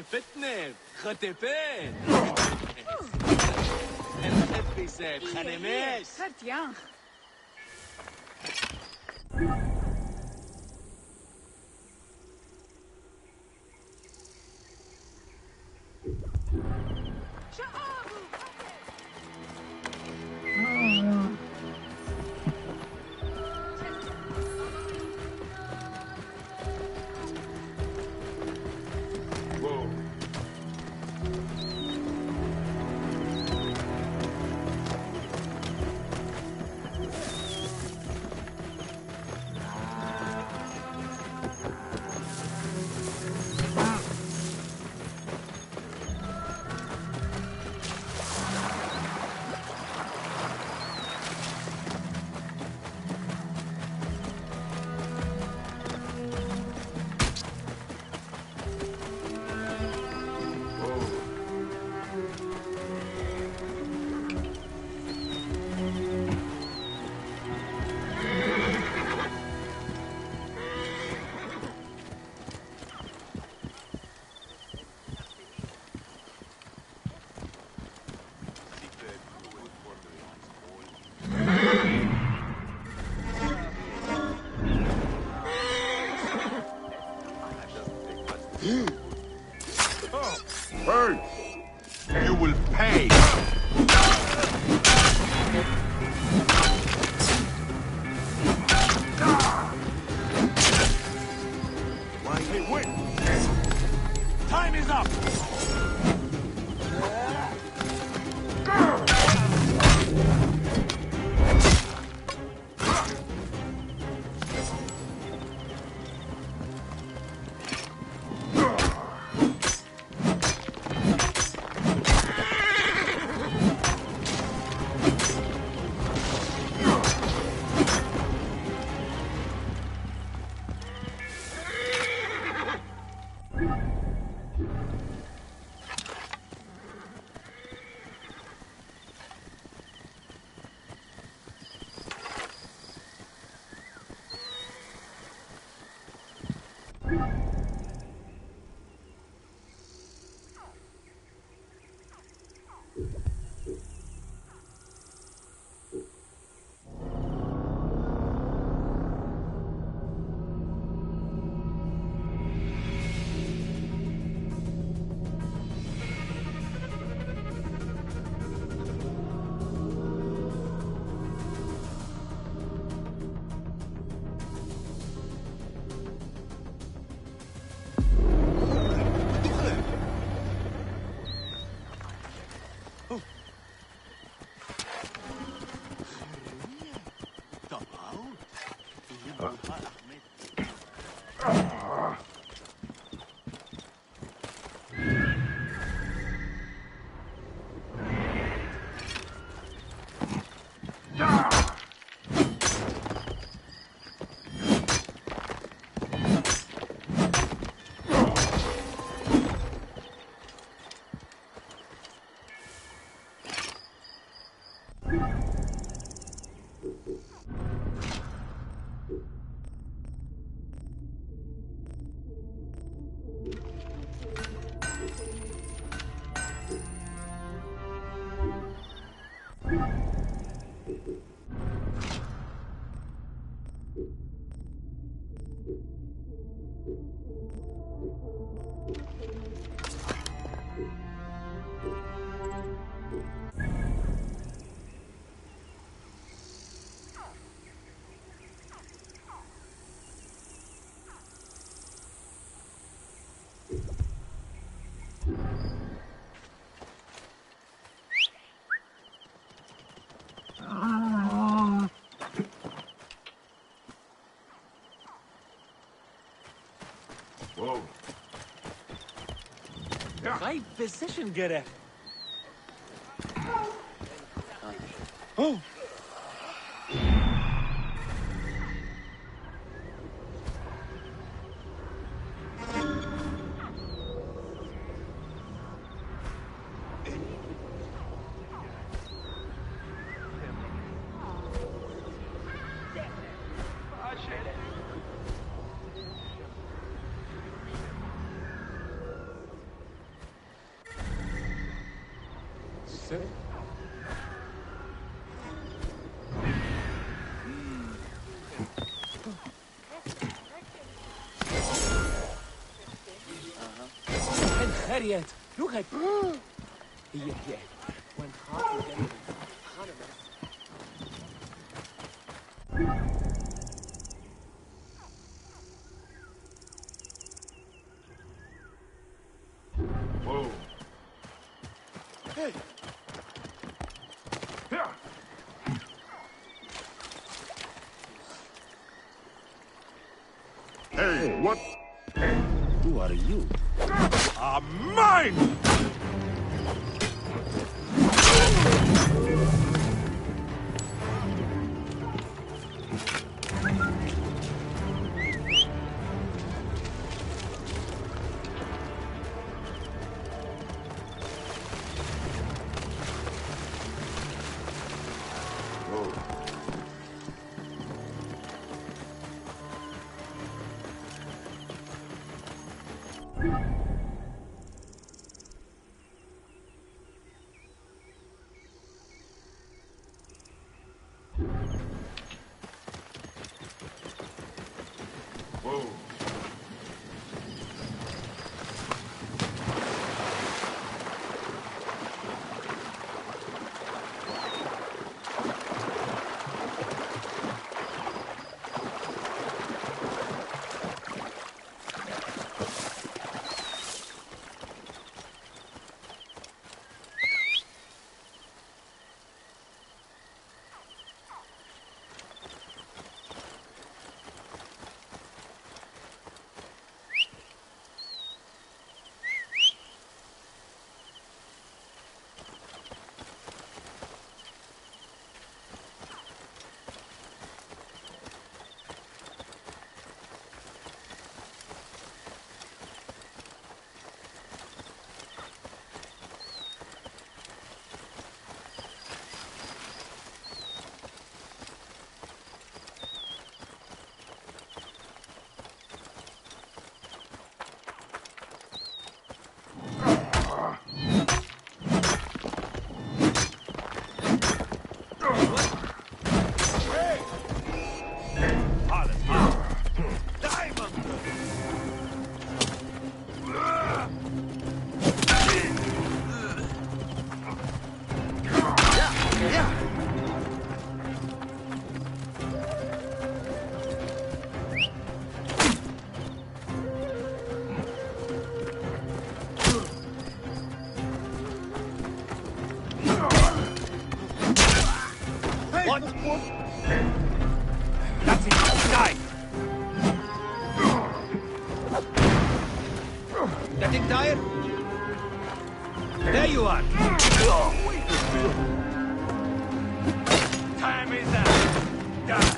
خطفتنا خطفين الخبيسات خنماش خرتيان You will pay. Hey, wait. Time is up. Whoa. Yeah. Right position gerek. Oh. خيريات لغة هي وين خاطر جاي Whoa. Hey. Yeah. Hey, what? Who are you? Are mine! Whoa. What? That's it. Die. Getting tired? There you are. Time is up. Die.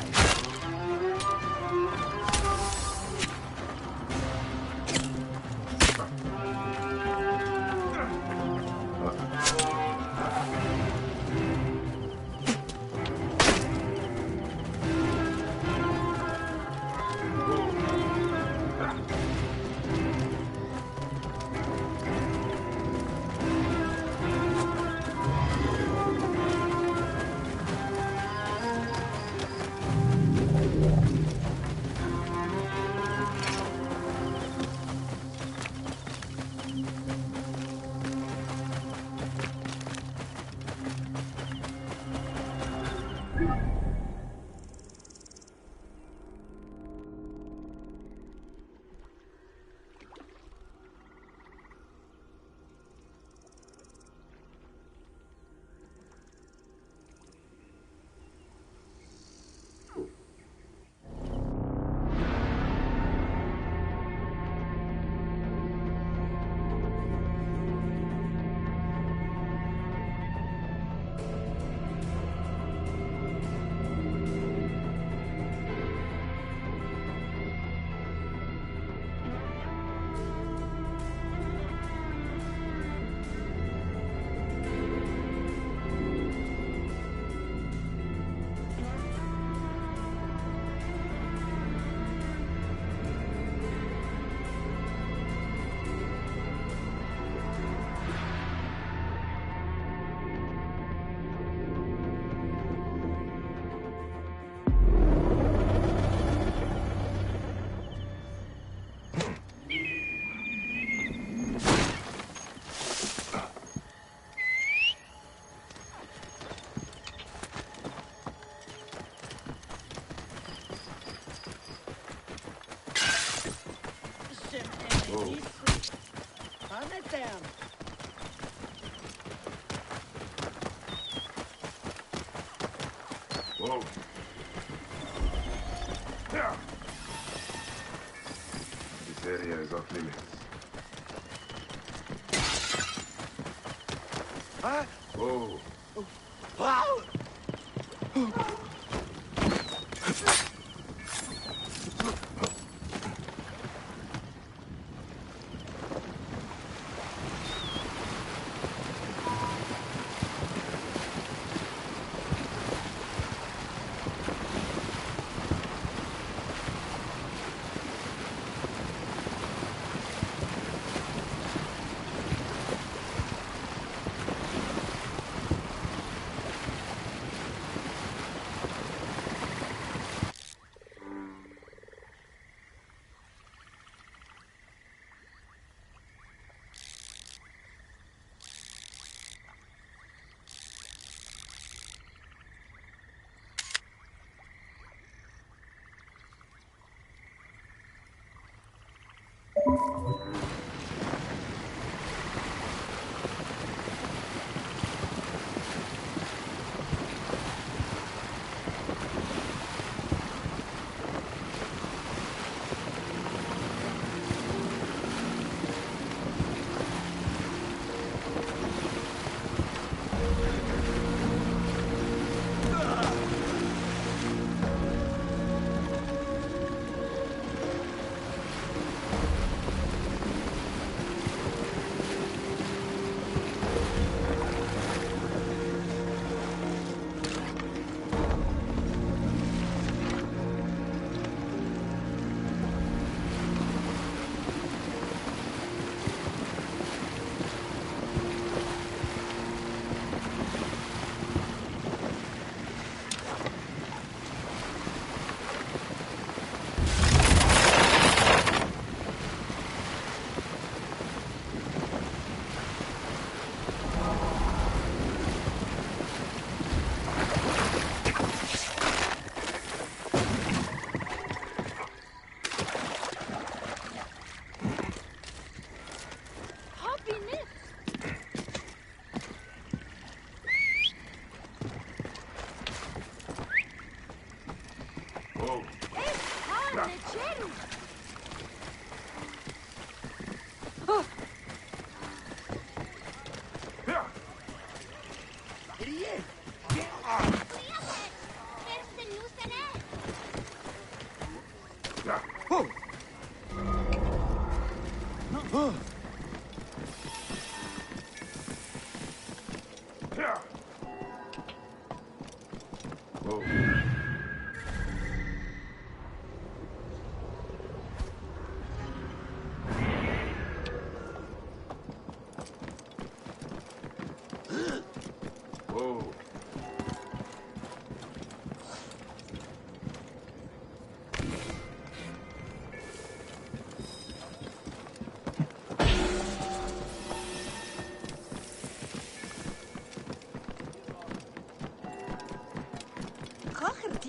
Let them. Whoa. Yeah. This area is off limits. Huh? Whoa. Wow!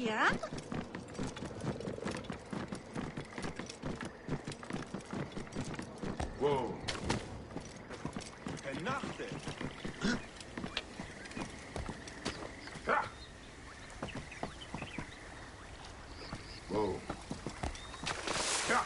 Ja? Whoa. Vernachte. Ha! Whoa. Ha!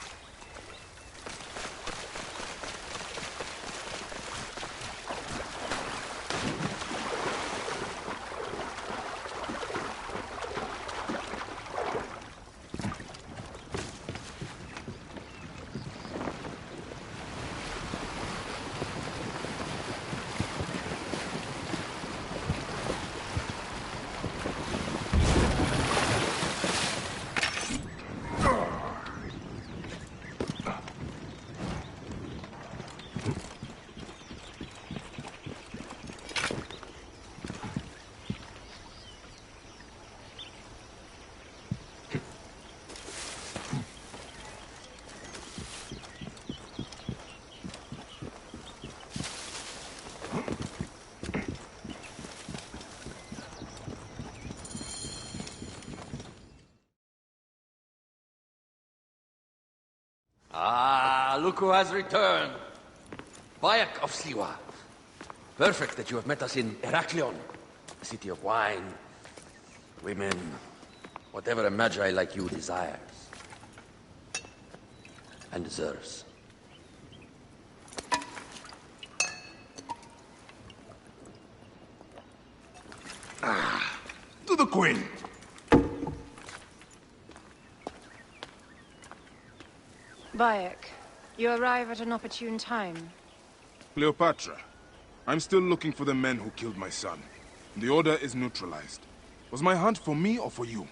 Ah, look who has returned. Bayek of Siwa. Perfect that you have met us in Heraklion, the city of wine, women, whatever a magi like you desires. And deserves. To the Queen! Bayek, you arrive at an opportune time. Cleopatra, I'm still looking for the men who killed my son. The order is neutralized. Was my hunt for me or for you?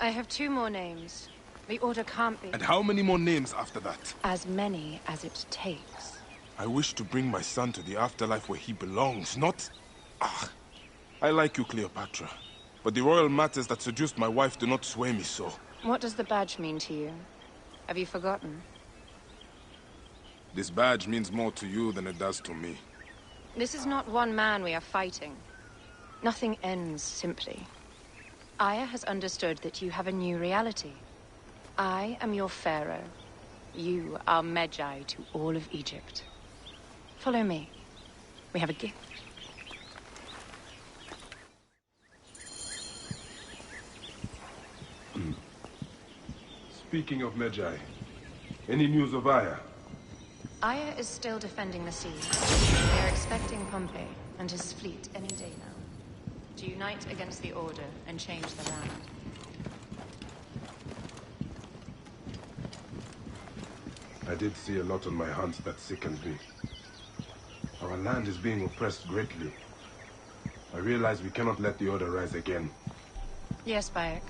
I have 2 more names. The order can't be... And how many more names after that? As many as it takes. I wish to bring my son to the afterlife where he belongs, not... I like you, Cleopatra. But the royal matters that seduced my wife do not sway me so. What does the badge mean to you? Have you forgotten? This badge means more to you than it does to me. This is not one man we are fighting. Nothing ends simply. Aya has understood that you have a new reality. I am your pharaoh. You are Magi to all of Egypt. Follow me. We have a gift. Speaking of Magi, any news of Aya? Aya is still defending the sea. They are expecting Pompey and his fleet any day now to unite against the Order and change the land. I did see a lot on my hunt that sickens me. Our land is being oppressed greatly. I realize we cannot let the Order rise again. Yes, Bayek.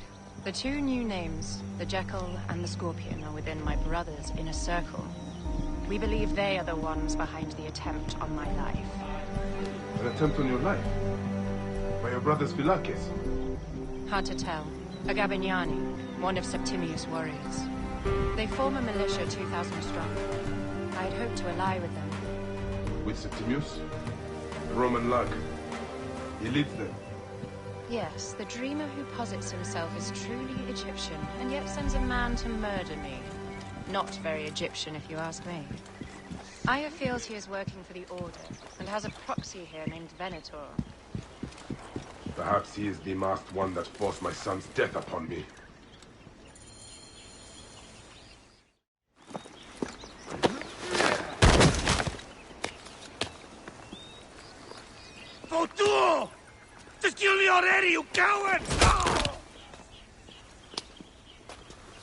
The 2 new names, the Jekyll and the Scorpion, are within my brother's inner circle. We believe they are the ones behind the attempt on my life. An attempt on your life? By your brother's Philakes? Hard to tell. A Gabignani, one of Septimius' warriors. They form a militia 2,000 strong. I had hoped to ally with them. With Septimius? The Roman lug. He leads them. Yes, the dreamer who posits himself as truly Egyptian, and yet sends a man to murder me. Not very Egyptian, if you ask me. Aya feels he is working for the Order, and has a proxy here named Venator. Perhaps he is the masked one that forced my son's death upon me. Fotuo! Just kill me already, you coward! Oh!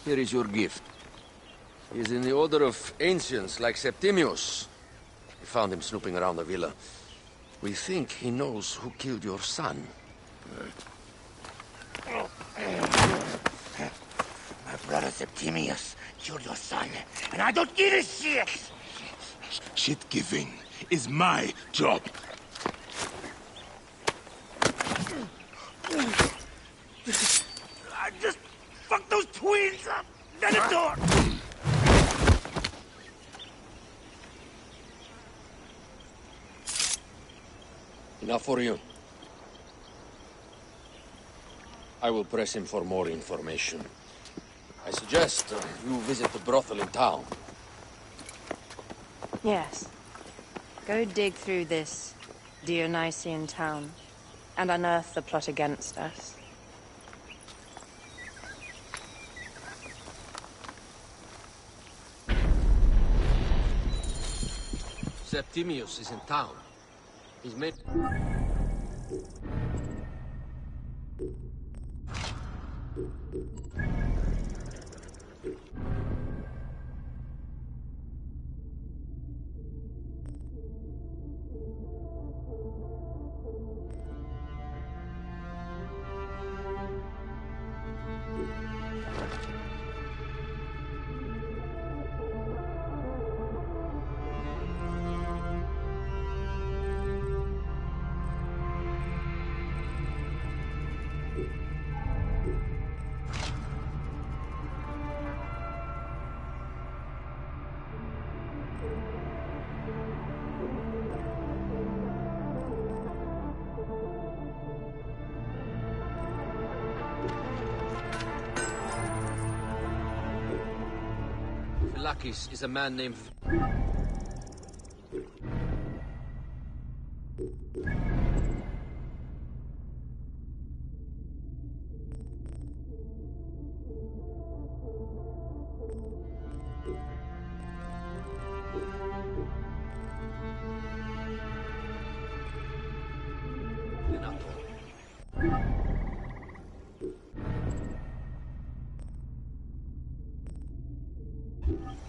Here is your gift. He is in the order of ancients like Septimius. We found him snooping around the villa. We think he knows who killed your son. My brother Septimius killed your son, and I don't give a shit! Shit-giving is my job. I just fucked those twins up! Venator! Enough for you. I will press him for more information. I suggest you visit the brothel in town. Yes. Go dig through this Dionysian town and unearth the plot against us. Septimius is in town. He's made... Philakes is a man named...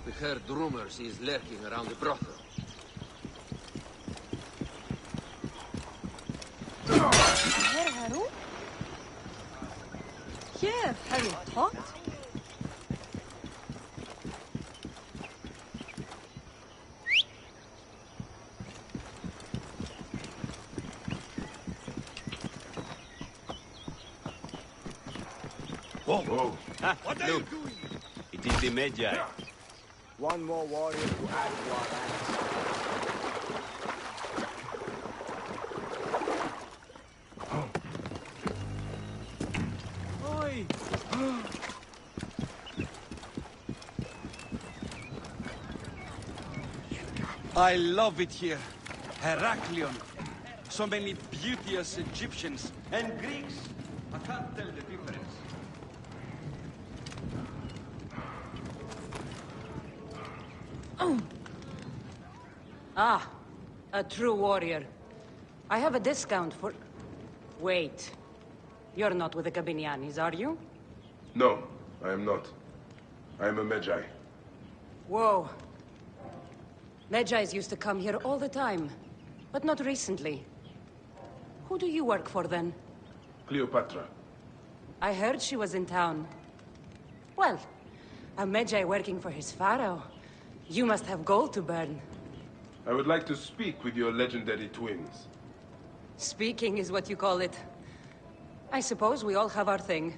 We heard rumors he's lurking around the brothel. Här, Haru? Here, Haru, tot? Whoa. What are you doing? It is the Magi. One more warrior to add to our ranks. Oi! I love it here. Heraklion. So many beauteous Egyptians and Greeks. I can't tell the difference. Ah, a true warrior. I have a discount for... Wait. You're not with the Gabinianis, are you? No, I am not. I am a Magi. Whoa. Magi's used to come here all the time, but not recently. Who do you work for, then? Cleopatra. I heard she was in town. Well, a Magi working for his pharaoh. You must have gold to burn. I would like to speak with your legendary twins. Speaking is what you call it. I suppose we all have our thing.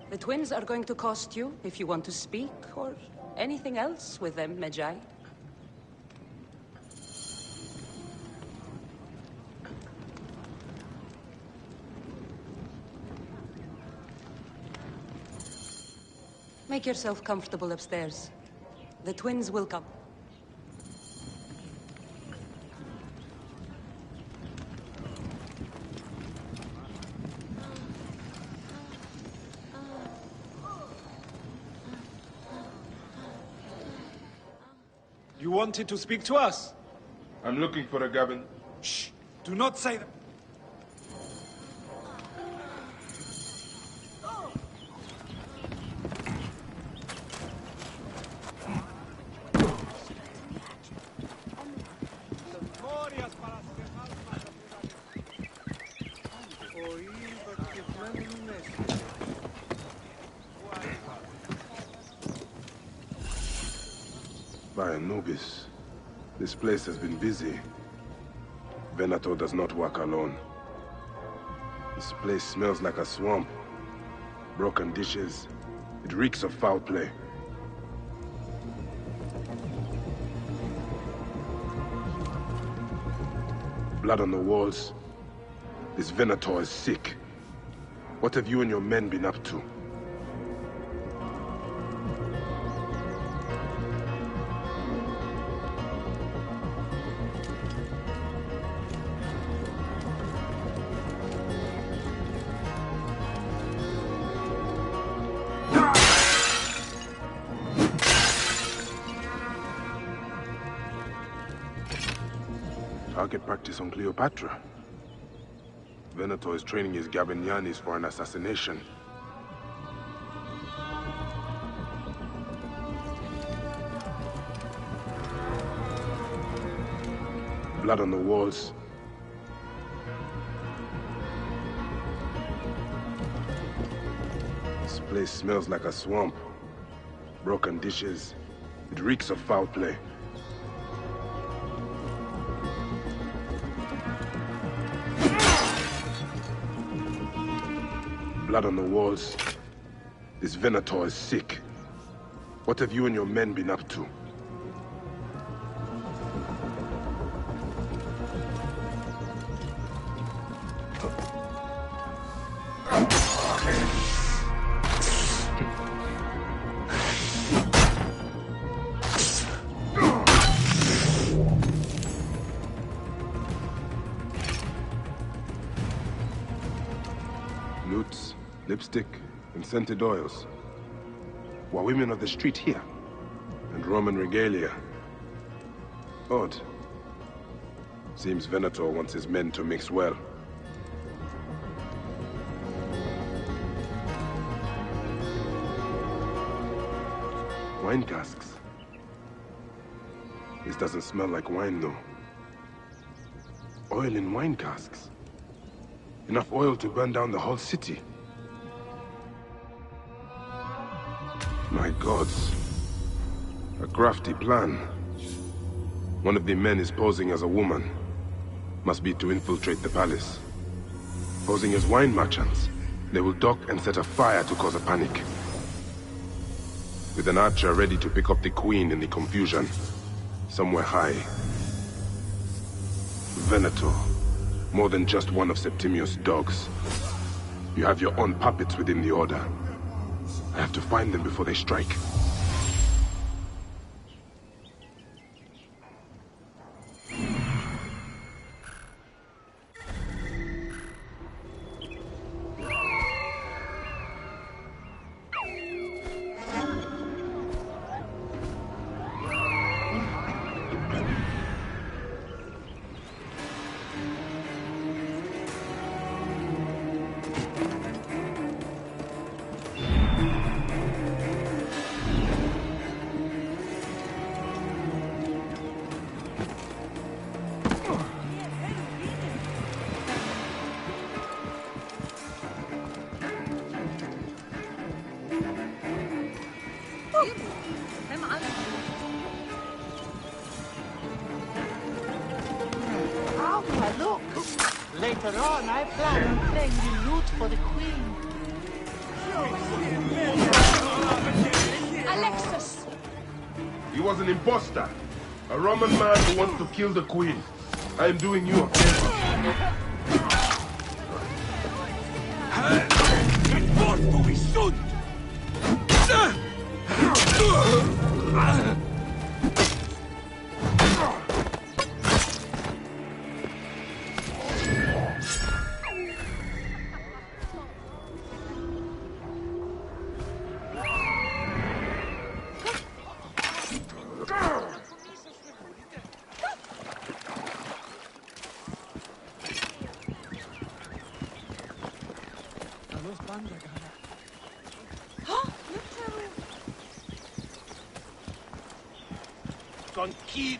The twins are going to cost you if you want to speak, or anything else with them, Magi. Make yourself comfortable upstairs. The twins will come. You wanted to speak to us? I'm looking for a Gavin. Shh! Do not say that. By Anubis, this place has been busy. Venator does not work alone. This place smells like a swamp. Broken dishes. It reeks of foul play. Blood on the walls. This Venator is sick. What have you and your men been up to? Target practice on Cleopatra. Venator is training his Gabinianis for an assassination. Blood on the walls. This place smells like a swamp. Broken dishes. It reeks of foul play. Blood on the walls. This Venator is sick. What have you and your men been up to? Lutes, lipstick, and scented oils. Were women of the street here? And Roman regalia. Odd. Seems Venator wants his men to mix well. Wine casks. This doesn't smell like wine, though. Oil in wine casks. Enough oil to burn down the whole city. My gods. A crafty plan. One of the men is posing as a woman. Must be to infiltrate the palace. Posing as wine merchants, they will dock and set a fire to cause a panic. With an archer ready to pick up the queen in the confusion. Somewhere high. Venator. More than just one of Septimius' dogs. You have your own puppets within the Order. I have to find them before they strike. Later on, I plan on playing the lute for the queen. Alexis! He was an imposter. A Roman man who wants to kill the queen. I am doing you a favor. Get forth, who we stood!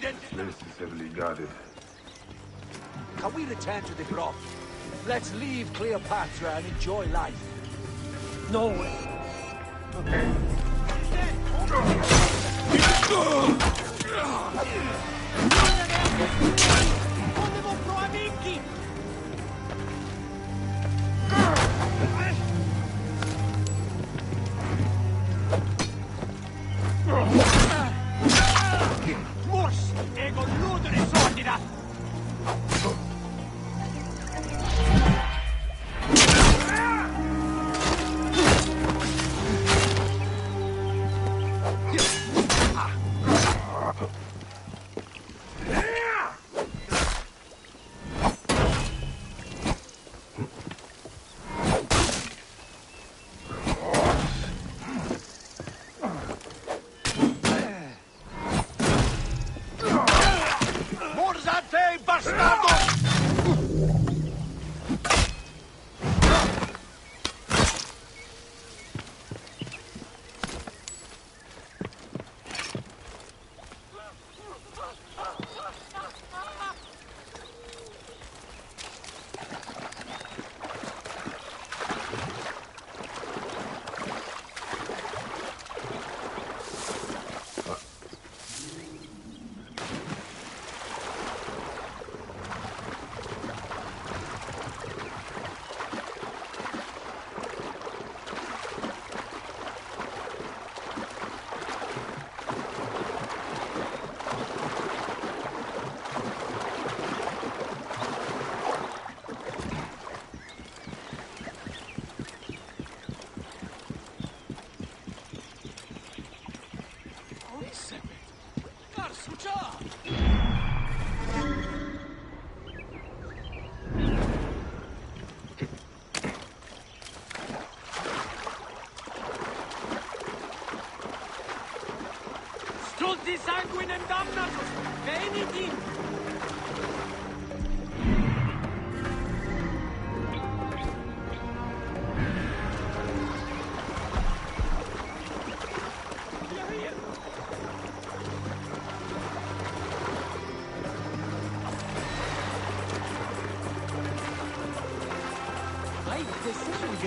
This place is heavily guarded. Can we return to the grot? Let's leave Cleopatra and enjoy life. No way. Stulti sanguinem damnatus! Venit!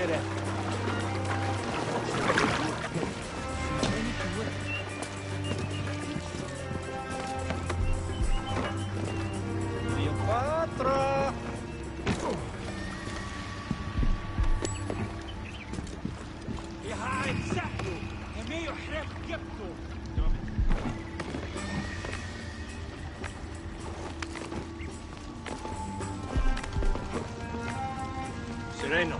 Sheriff. Cleopatra! يا سحله ما يحرق جبته. Sereno.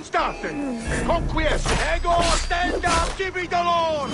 State! Conquiesto! Ego, stand up! Give me the Lord!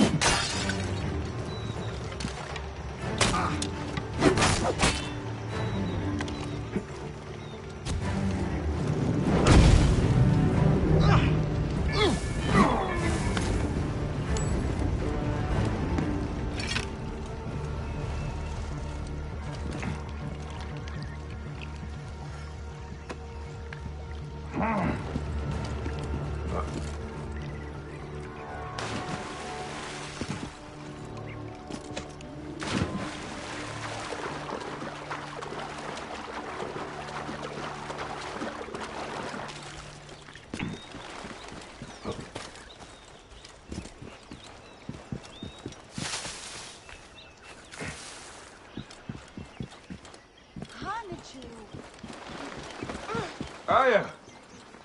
Aya,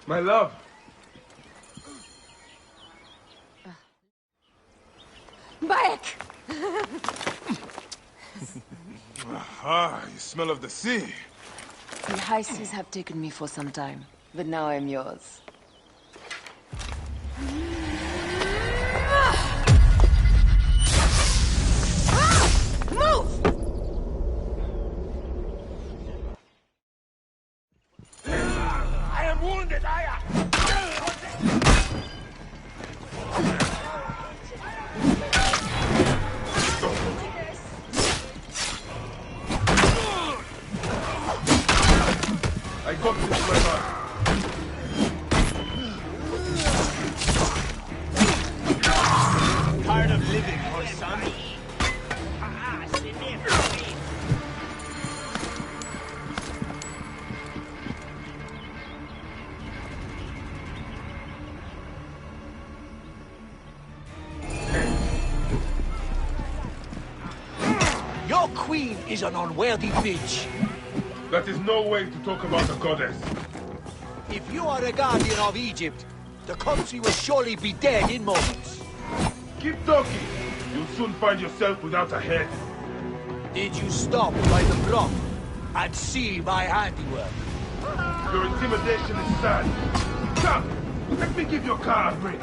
my love. Back! You smell of the sea. The high seas have taken me for some time, but now I'm yours. Move! I am wounded, Aya! I got this, my man. Tired of living, my son? Your queen is an unworthy bitch. That is no way to talk about a goddess. If you are a guardian of Egypt, the country will surely be dead in moments. Keep talking. You'll soon find yourself without a head. Did you stop by the brook and see my handiwork? Your intimidation is sad. Come, let me give your car a break.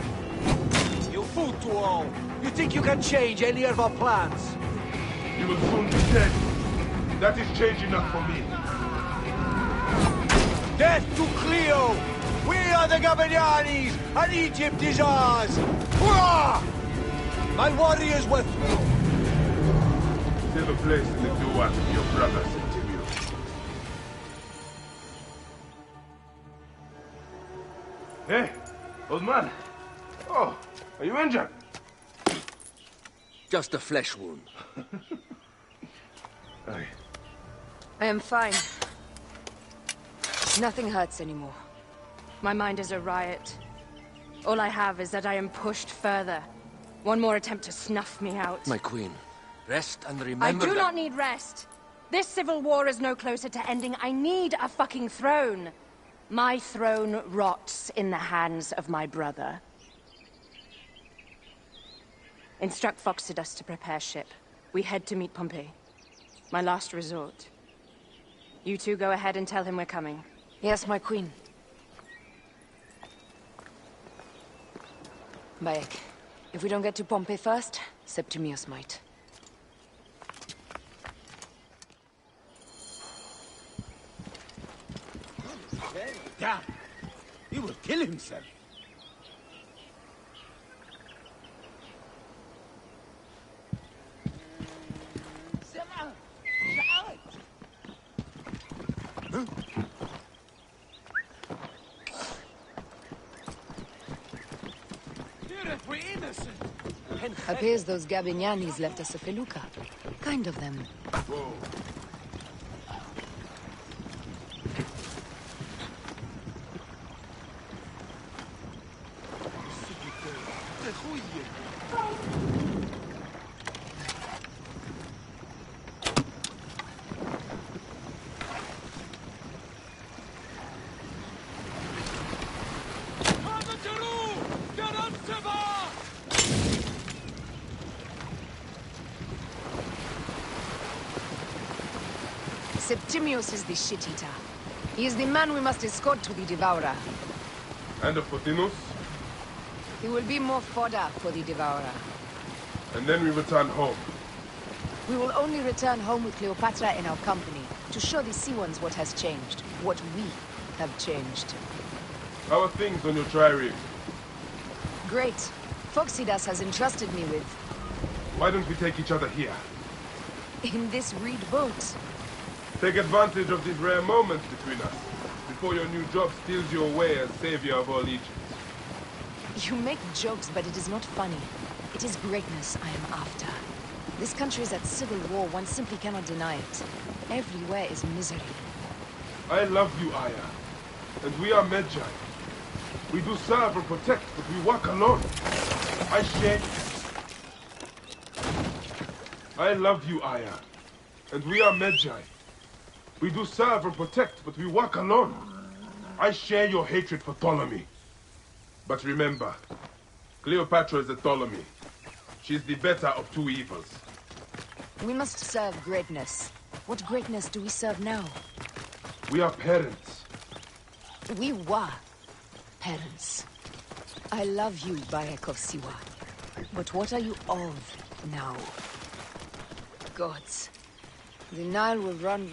You fool to all. You think you can change any of our plans? You will soon be dead. That is change enough for me. Death to Cleo! We are the Gabanianis, and Egypt is ours! Hurrah! My warriors were through. Save a place in the duat of your brother, Septimius. Hey, old man. Oh, are you injured? Just a flesh wound. Aye. I am fine. Nothing hurts anymore. My mind is a riot. All I have is that I am pushed further. One more attempt to snuff me out. My queen, rest and I remember do that... not need rest. This civil war is no closer to ending. I need a fucking throne. My throne rots in the hands of my brother. Instruct Phoxidas to prepare ship. We head to meet Pompey. My last resort. You two go ahead and tell him we're coming. Yes, my queen. Bayek, if we don't get to Pompey first, Septimius might. Damn! He will kill himself. Appears those Gabinianis left us a felucca. Kind of them. Whoa. Septimius is the shit-eater. He is the man we must escort to the Devourer. And of Pothinus? He will be more fodder for the Devourer. And then we return home. We will only return home with Cleopatra in our company, to show the Sea Ones what has changed, what we have changed. How are things on your trireme? Great. Phoxidas has entrusted me with... Why don't we take each other here? in this reed boat. Take advantage of these rare moments between us, before your new job steals you away as savior of all Egypt. You make jokes, but it is not funny. It is greatness I am after. This country is at civil war, one simply cannot deny it. Everywhere is misery. I love you, Aya. And we are Medjay. We do serve and protect, but we walk alone. I share... I love you, Aya. And we are Medjay. We do serve and protect, but we walk alone. I share your hatred for Ptolemy. But remember, Cleopatra is a Ptolemy. She's the better of two evils. We must serve greatness. What greatness do we serve now? We are parents. We were parents. I love you, Bayek of Siwa. But what are you of now? Gods. The Nile will run...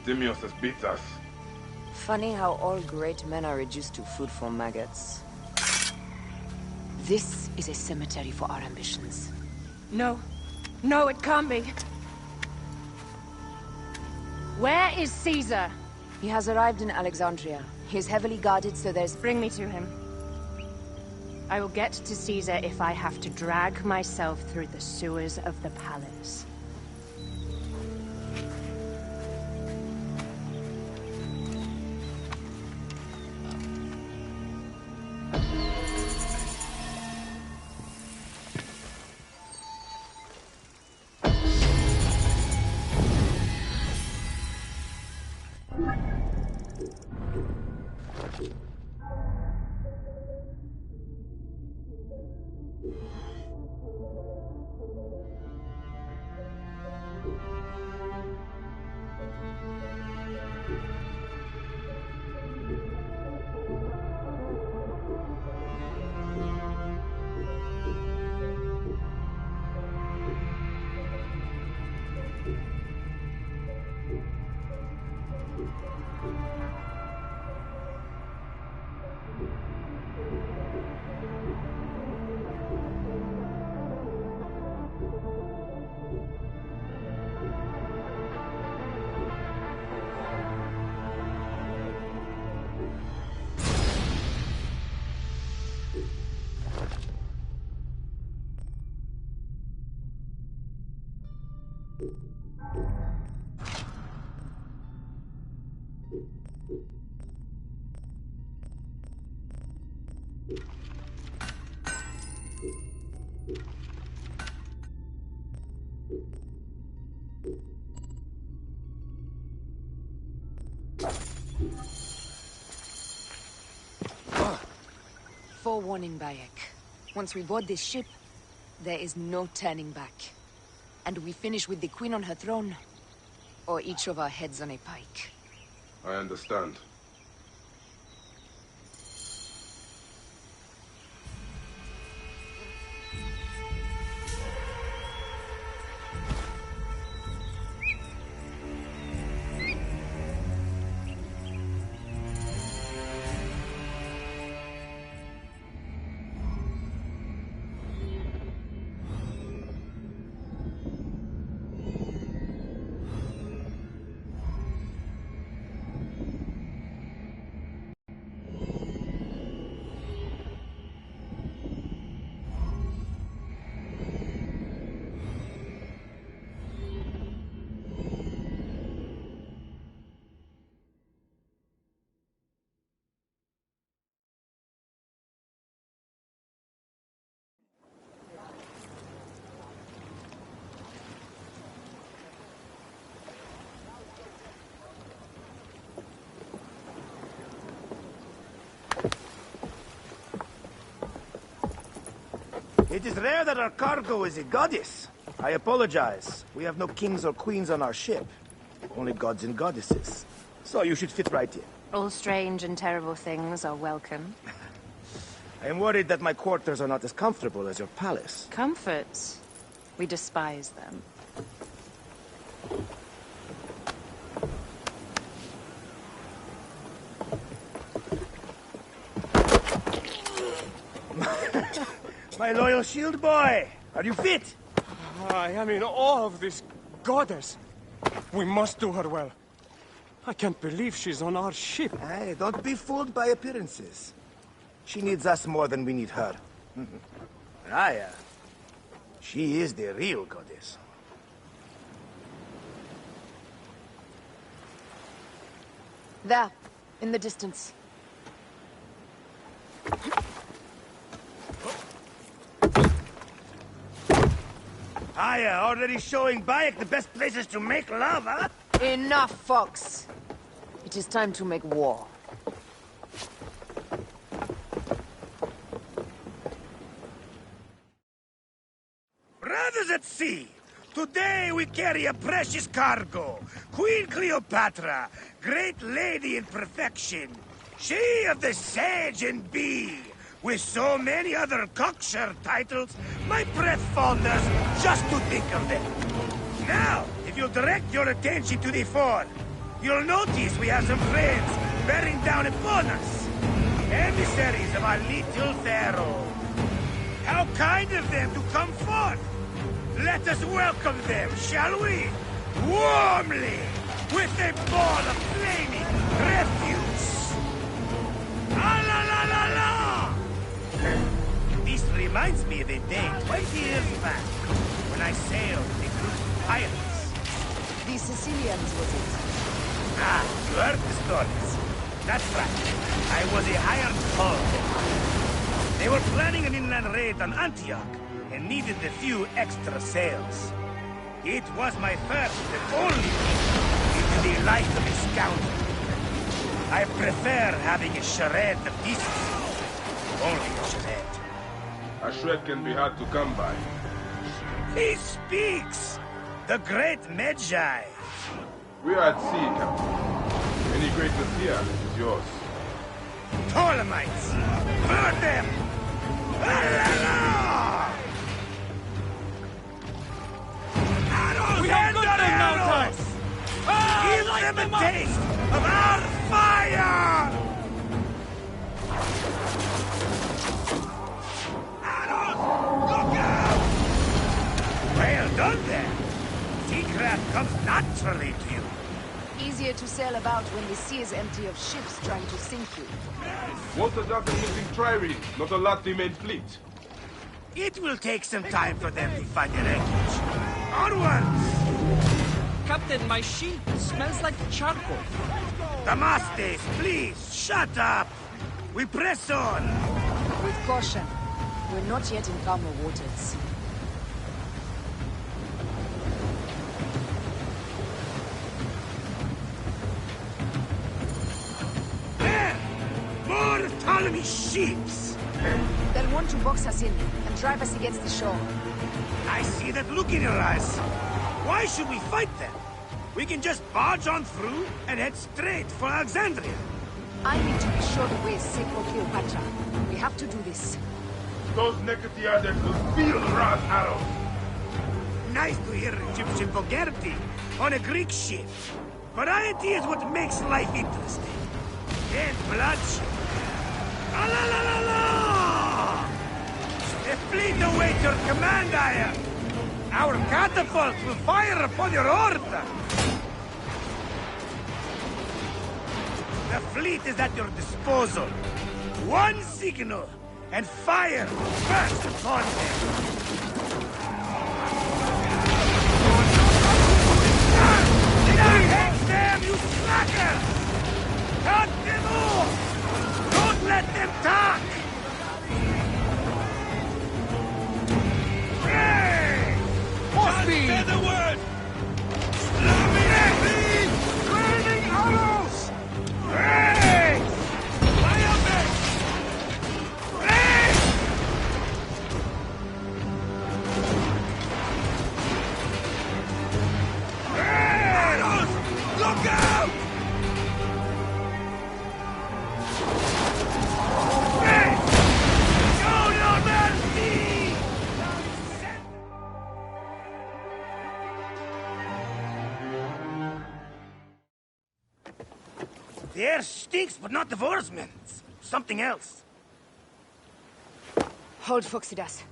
Septimius has beat us. Funny how all great men are reduced to food for maggots. This is a cemetery for our ambitions. No. No, it can't be. Where is Caesar? He has arrived in Alexandria. He is heavily guarded, so there's... Bring me to him. I will get to Caesar if I have to drag myself through the sewers of the palace. Forewarning, Bayek. Once we board this ship, there is no turning back. And we finish with the Queen on her throne, or each of our heads on a pike. I understand. It is rare that our cargo is a goddess. I apologize. We have no kings or queens on our ship. Only gods and goddesses. So you should fit right in. All strange and terrible things are welcome. I am worried that my quarters are not as comfortable as your palace. Comforts? We despise them. My loyal shield boy! Are you fit? I am in awe of this goddess. We must do her well. I can't believe she's on our ship. Hey, don't be fooled by appearances. She needs us more than we need her. Raya, she is the real goddess. There, in the distance. Aya, already showing Bayek the best places to make love, huh? Enough, Fox. It is time to make war. Brothers at sea, today we carry a precious cargo. Queen Cleopatra, great lady in perfection. She of the Sage and Bee. With so many other cocksure titles, my breath falters just to think of them. Now, if you'll direct your attention to the fore, you'll notice we have some friends bearing down upon us. Emissaries of our little pharaoh. How kind of them to come forth. Let us welcome them, shall we? Warmly, with a ball of flaming refuse. Ah la la la la! This reminds me of a day 20 years back, when I sailed with a group of pirates. The Sicilians, was it? Ah, you heard the stories. That's right. I was a hired hull. They were planning an inland raid on Antioch, and needed a few extra sails. It was my first and only into the life of a scoundrel. I prefer having a charade of pieces. Only a charade. A shred can be hard to come by. He speaks! The great Magi! We are at sea, Captain. Any greatness here is yours. Ptolemaites! Burn them! We have got them now, Tice! Give them a taste of our fire! Arrows! Look out! Well done there. Seacraft comes naturally to you. Easier to sail about when the sea is empty of ships trying to sink you. Water doesn't missing triremes, not a lot the main fleet. It will take some time for them to find their wreckage. Onwards! Captain, my sheep smells like charcoal. Damastes, please, shut up! We press on! With caution. We're not yet in calmer waters. Ptolemy's ships. They'll want to box us in and drive us against the shore. I see that look in your eyes. Why should we fight them? We can just barge on through and head straight for Alexandria. I need to be sure the way is safe for Cleopatra. We have to do this. Those Necatiades will feel Ra's arrows. Nice to hear Egyptian vulgarity on a Greek ship. Variety is what makes life interesting. And bloodshed. Ah la la la la! A fleet awaits your command, Aya. Our catapults will fire upon your order. The fleet is at your disposal. One signal, and fire burst upon them. Hit them, you slackers! Cut them off! Don't let them talk! Hey! Speed! The word! Raining arrows! Hey! Fire back! Hey! Arrows! Look out! Hey! Show your mercy! The air stinks, but not the oarsmen. Something else. Hold, Phoxidas.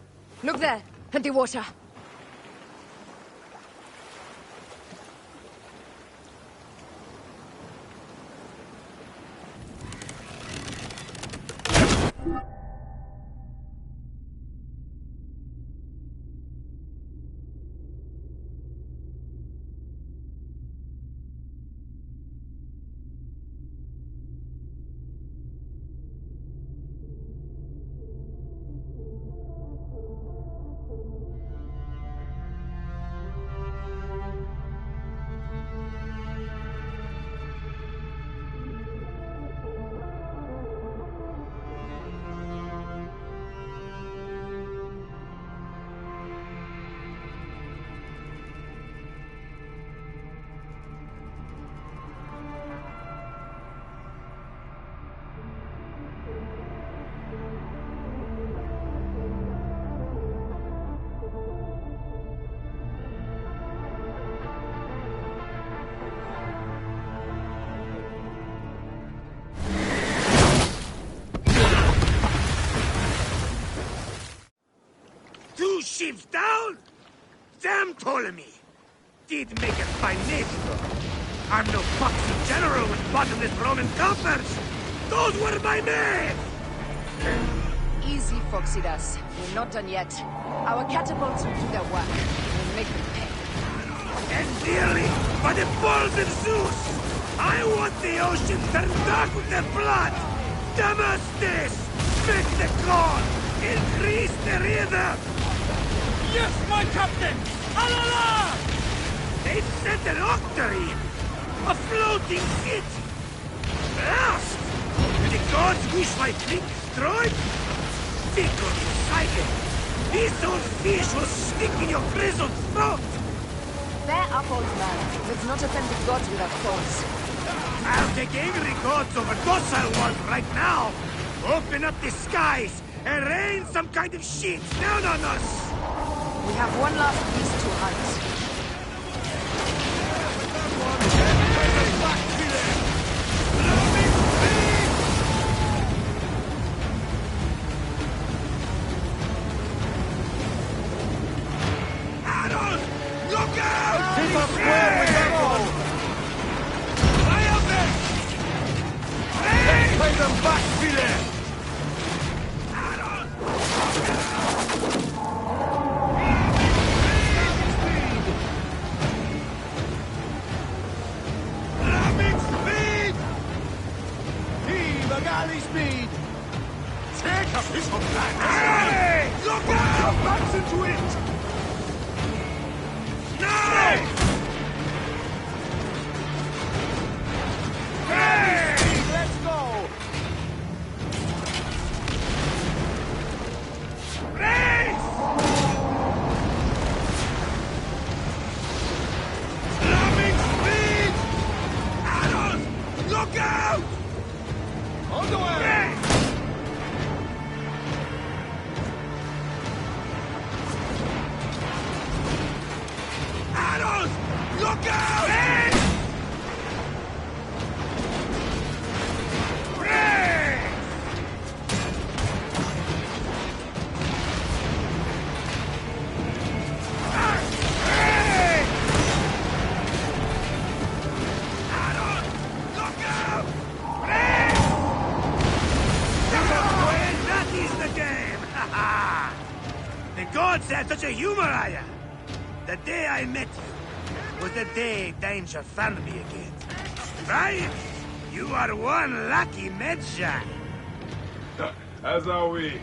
Look there, at the water. Ships down? Damn Ptolemy! Did make it by NATO. I'm no foxy general with bottomless Roman coffers. Those were my men! Easy, Phoxidas. We're not done yet. Our catapults will do their work. We'll make them pay. And dearly, by the balls of Zeus, I want the ocean turned dark with their blood! Damastes! Make the call! Increase the rhythm! Yes, my captain! Alala! They've sent an octarine! A floating city! Blast! Do the gods wish my fleet destroyed? Fickle decided! This old fish will stick in your grizzled throat! Bear up, old man. Let's not offend the gods with our thoughts. I'll take angry gods over docile ones right now! Open up the skies and rain some kind of shit down on us! We have one last beast to hunt. Arrows! Look out! Keep up square with that one! Fire them! Hey! Pay them back, Philip! Galley speed! Take a piece of land! Hey! Look out! Your backs into it! No! Hey! Let's go! Look out! On the way! Hey! Arrows! Look out! Hey! God said such a humor, Aya. The day I met you was the day danger found me again. Right? You are one lucky Medjay. As are we.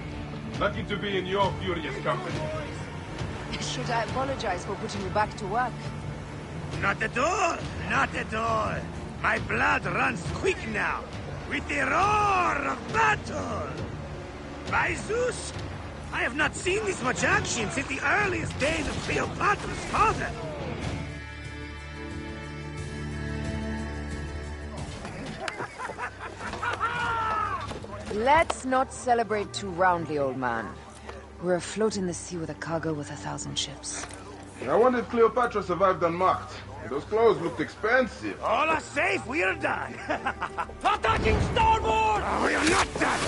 Lucky to be in your furious company. Should I apologize for putting you back to work? Not at all. Not at all. My blood runs quick now, with the roar of battle. By Zeus, I have not seen this much action since the earliest days of Cleopatra's father. Let's not celebrate too roundly, old man. We're afloat in the sea with a cargo with 1,000 ships. I wonder if Cleopatra survived unmarked. Those clothes looked expensive. All are safe, we're done. Attacking starboard! Oh, we are not done!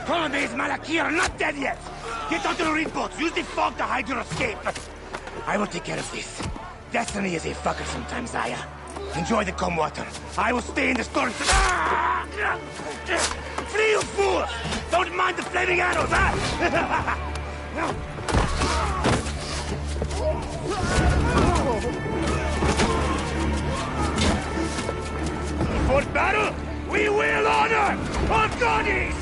Ptolemy's Malaki are not dead yet! Get onto the reed boats, use the fog to hide your escape! I will take care of this. Destiny is a fucker sometimes, Aya. Enjoy the calm water. I will stay in the storm. Flee, you fools! Don't mind the flaming arrows, huh? For battle, we will honor our goddess!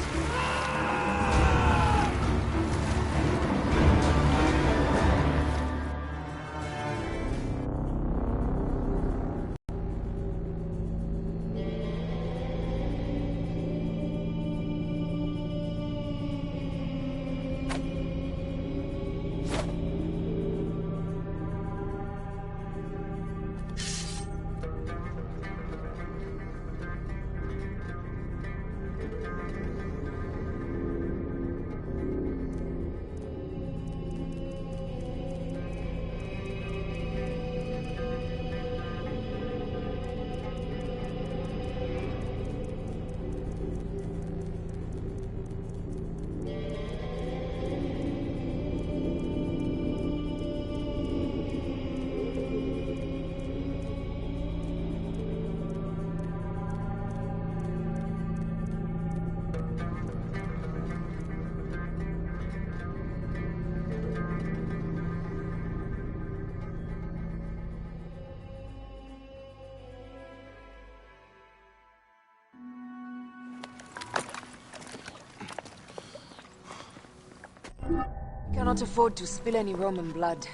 Cannot afford to spill any Roman blood.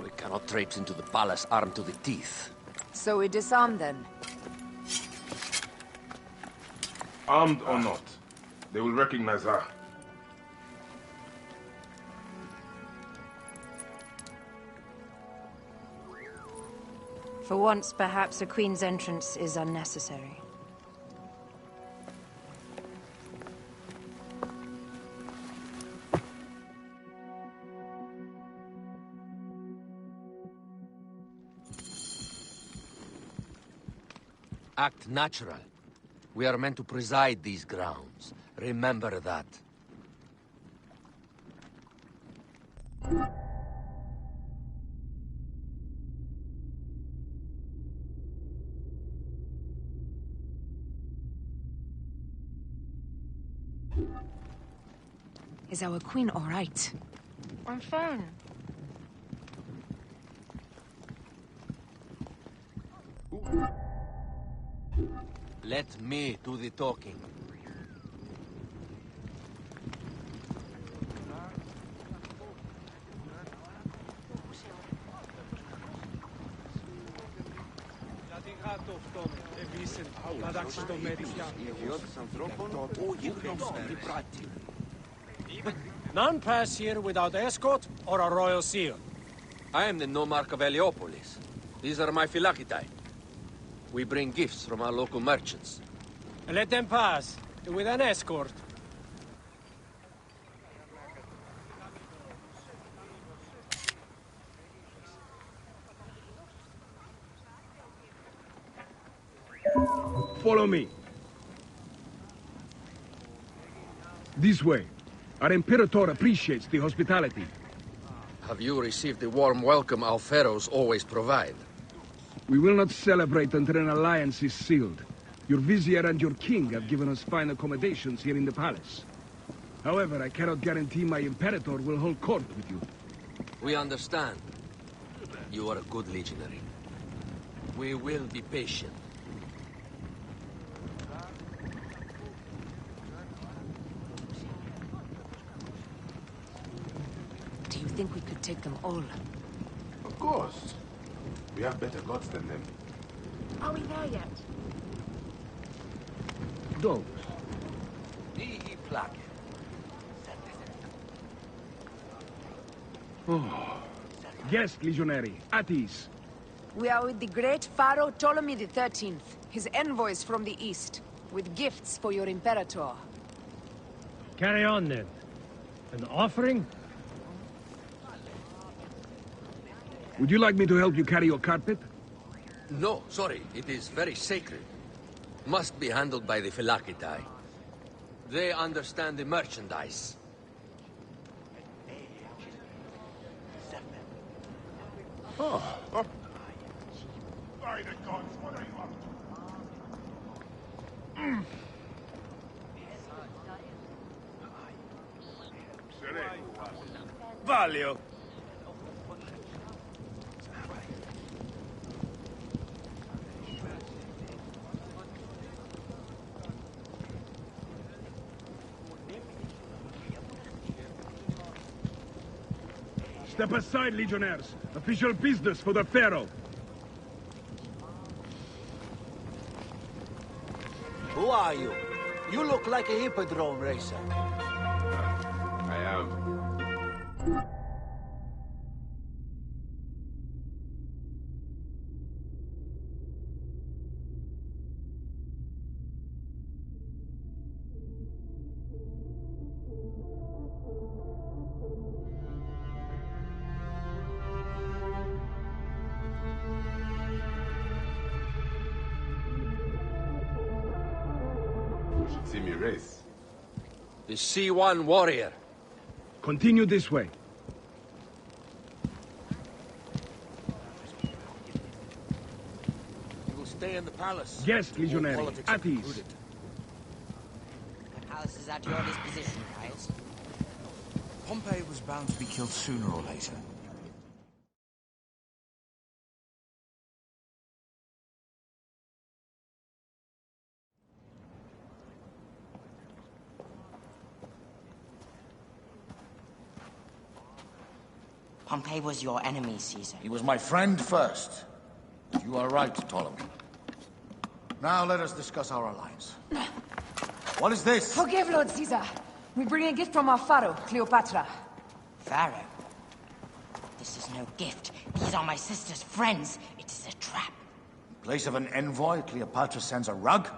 We cannot traipse into the palace armed to the teeth. So we disarm then? Armed or not, they will recognize her. For once, perhaps a queen's entrance is unnecessary. Act natural. We are meant to preside these grounds. Remember that. Is our queen all right? I'm fine. Let me do the talking. None pass here without escort or a royal seal. I am the nomarch of Heliopolis. These are my Phylakitai. We bring gifts from our local merchants. Let them pass, with an escort. Follow me. This way. Our Imperator appreciates the hospitality. Have you received the warm welcome our pharaohs always provide? We will not celebrate until an alliance is sealed. Your vizier and your king have given us fine accommodations here in the palace. However, I cannot guarantee my Imperator will hold court with you. We understand. You are a good legionary. We will be patient. Do you think we could take them all? Of course. We have better gods than them. Are we there yet? Dogs. Oh. Guest, legionary. At ease. We are with the great Pharaoh Ptolemy XIII, his envoys from the east, with gifts for your Imperator. Carry on, then. An offering? Would you like me to help you carry your carpet? No, sorry. It is very sacred. Must be handled by the Phylakitai. They understand the merchandise. Oh. By the gods, what are you up to? Valio. Step aside, legionnaires. Official business for the Pharaoh. Who are you? You look like a hippodrome racer. I am. See me race. The C1 warrior. Continue this way. You will stay in the palace. Yes, legionary. At ease. The palace is at your disposition, Giles. Pompey was bound to be killed sooner or later. Pompey was your enemy, Caesar. He was my friend first. You are right, Ptolemy. Now let us discuss our alliance. What is this? Forgive, Lord Caesar. We bring a gift from our pharaoh, Cleopatra. Pharaoh? This is no gift. These are my sister's friends. It is a trap. In place of an envoy, Cleopatra sends a rug?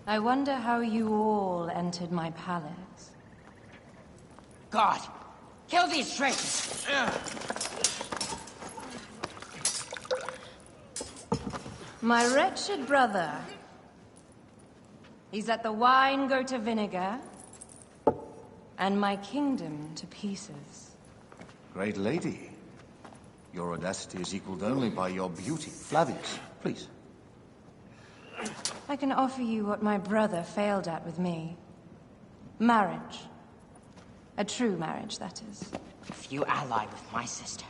I wonder how you all entered my palace. God! Kill these traitors! My wretched brother. He's let the wine go to vinegar, and my kingdom to pieces. Great lady. Your audacity is equaled only by your beauty. Flavius, please. I can offer you what my brother failed at with me. Marriage. A true marriage, that is. If you ally with my sister,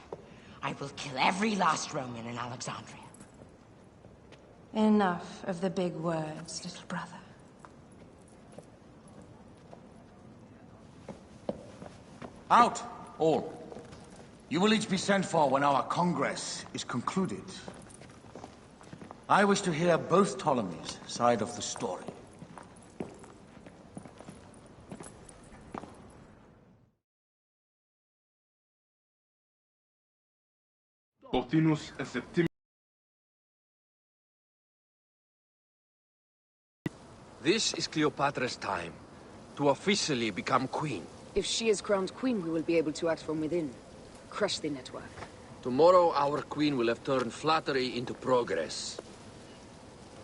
I will kill every last Roman in Alexandria. Enough of the big words, little brother. Out, all. You will each be sent for when our Congress is concluded. I wish to hear both Ptolemy's side of the story. Optinus and Septimius. This is Cleopatra's time to officially become queen. If she is crowned queen, we will be able to act from within. Crush the network. Tomorrow, our queen will have turned flattery into progress.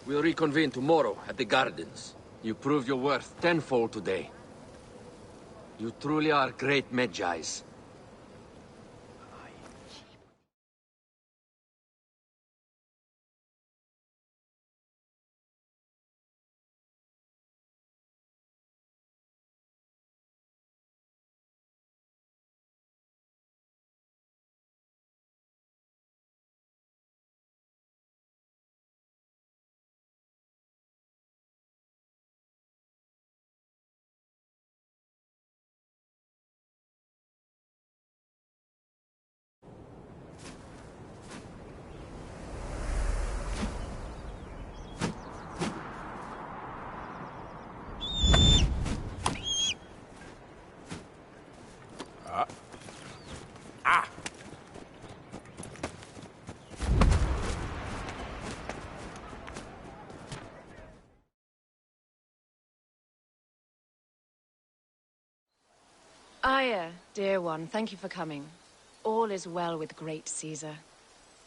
We'll reconvene tomorrow at the gardens. You proved your worth tenfold today. You truly are great Medjais. Aya, dear one, thank you for coming. All is well with great Caesar.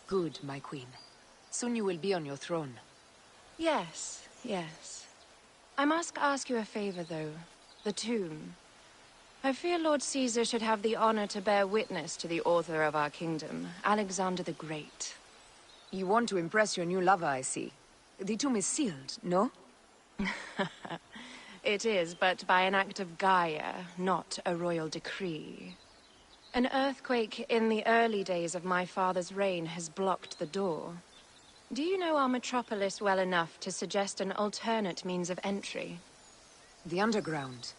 Good, my queen. Soon you will be on your throne. Yes, yes. I must ask you a favor, though. The tomb. I fear Lord Caesar should have the honor to bear witness to the author of our kingdom, Alexander the Great. You want to impress your new lover, I see. The tomb is sealed, no? It is, but by an act of Gaia, not a royal decree. An earthquake in the early days of my father's reign has blocked the door. Do you know our metropolis well enough to suggest an alternate means of entry? The underground.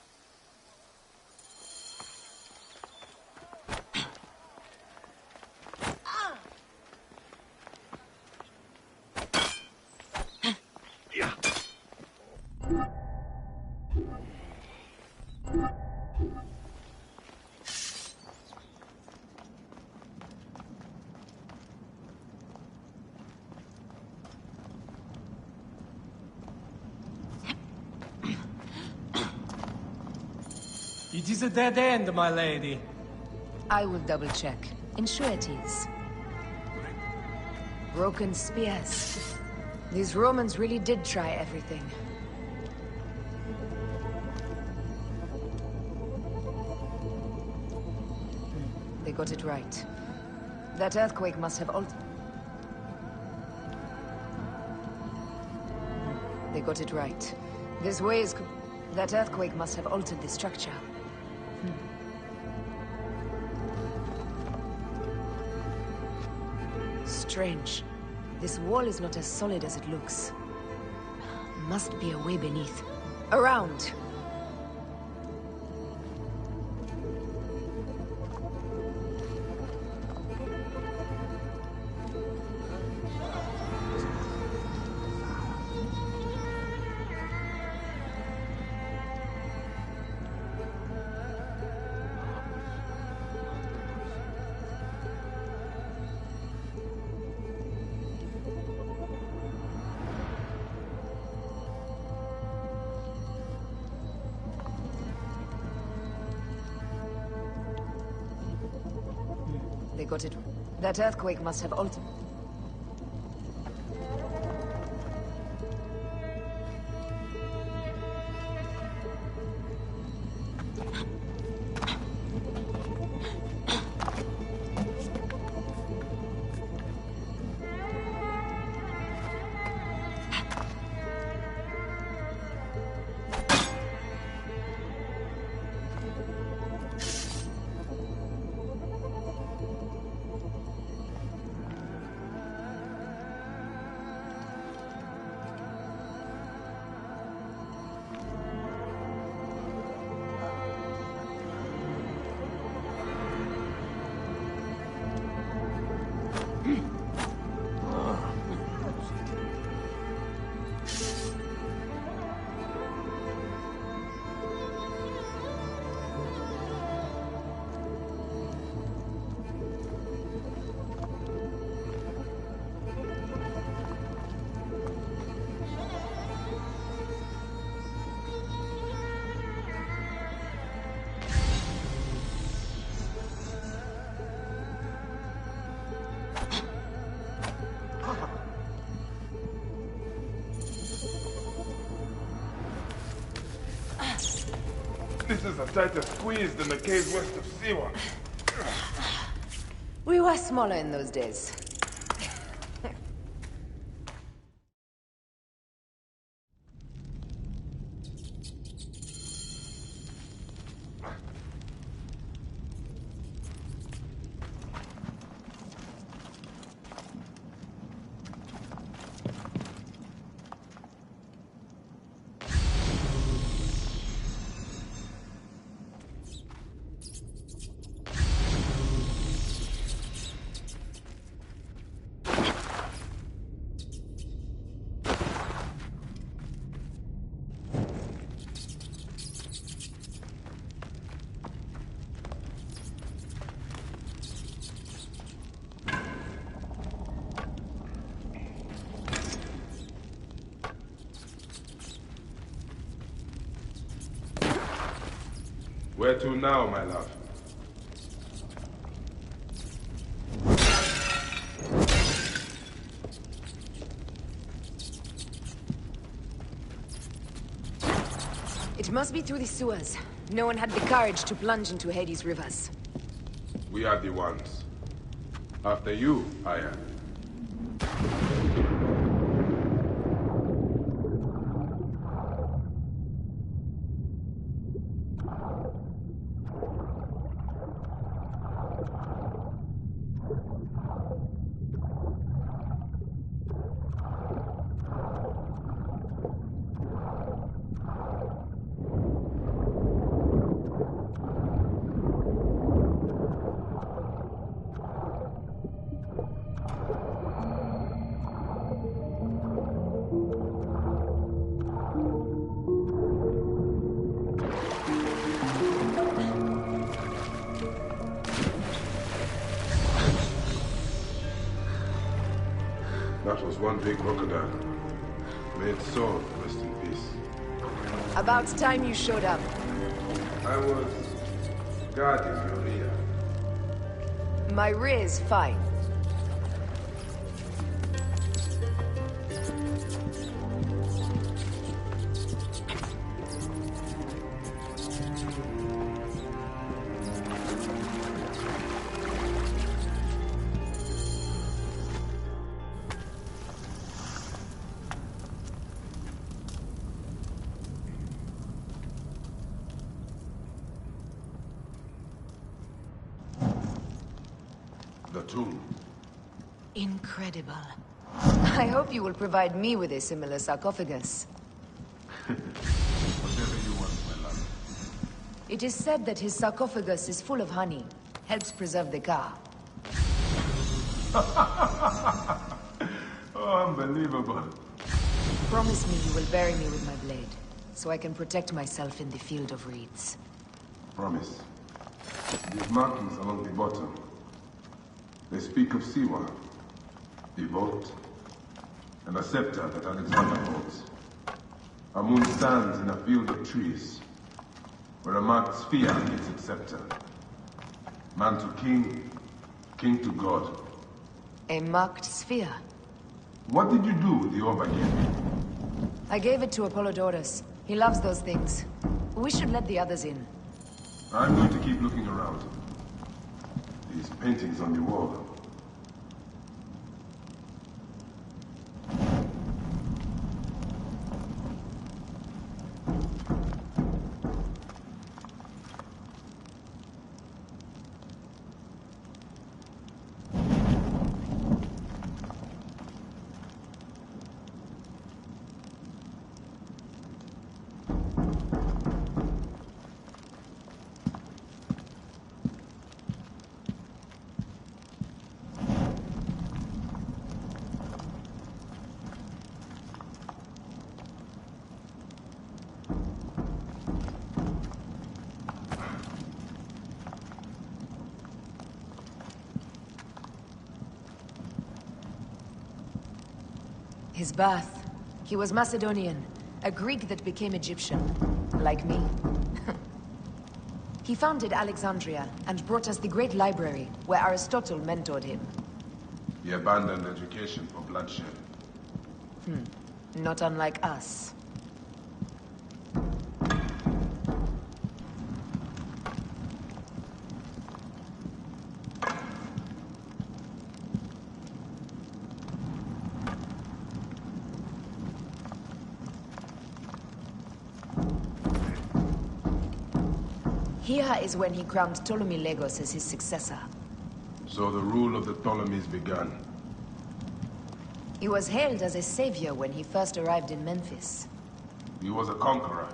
It is a dead end, my lady. I will double-check. Ensure it is. Broken spears. These Romans really did try everything. They got it right. That earthquake must have altered... They got it right. This way is... That earthquake must have altered the structure. Strange. This wall is not as solid as it looks. Must be a way beneath. Around! They got it. That earthquake must have altered. is a tighter squeeze than the caves west of Siwa. We were smaller in those days. Where to now, my love? It must be through the sewers. No one had the courage to plunge into Hades' rivers. We are the ones. After you, Aya. That was one big crocodile. May its soul rest in peace. About time you showed up. I was guarding your rear. My rear is fine. The tomb. Incredible. I hope you will provide me with a similar sarcophagus. Whatever you want, my love. It is said that his sarcophagus is full of honey. Helps preserve the car. Oh, unbelievable. Promise me you will bury me with my blade, so I can protect myself in the field of reeds. Promise. These markings along the bottom. They speak of Siwa, the vault, and a scepter that Alexander holds. A moon stands in a field of trees, where a marked sphere gives its scepter. Man to king, king to god. A marked sphere? What did you do with the orb I gave you? I gave it to Apollodorus. He loves those things. We should let the others in. I'm going to keep looking around. These paintings on the wall. His birth. He was Macedonian, a Greek that became Egyptian, like me. He founded Alexandria and brought us the great library, where Aristotle mentored him. He abandoned education for bloodshed. Not unlike us. Here is when he crowned Ptolemy Legos as his successor. So the rule of the Ptolemies began. He was hailed as a savior when he first arrived in Memphis. He was a conqueror.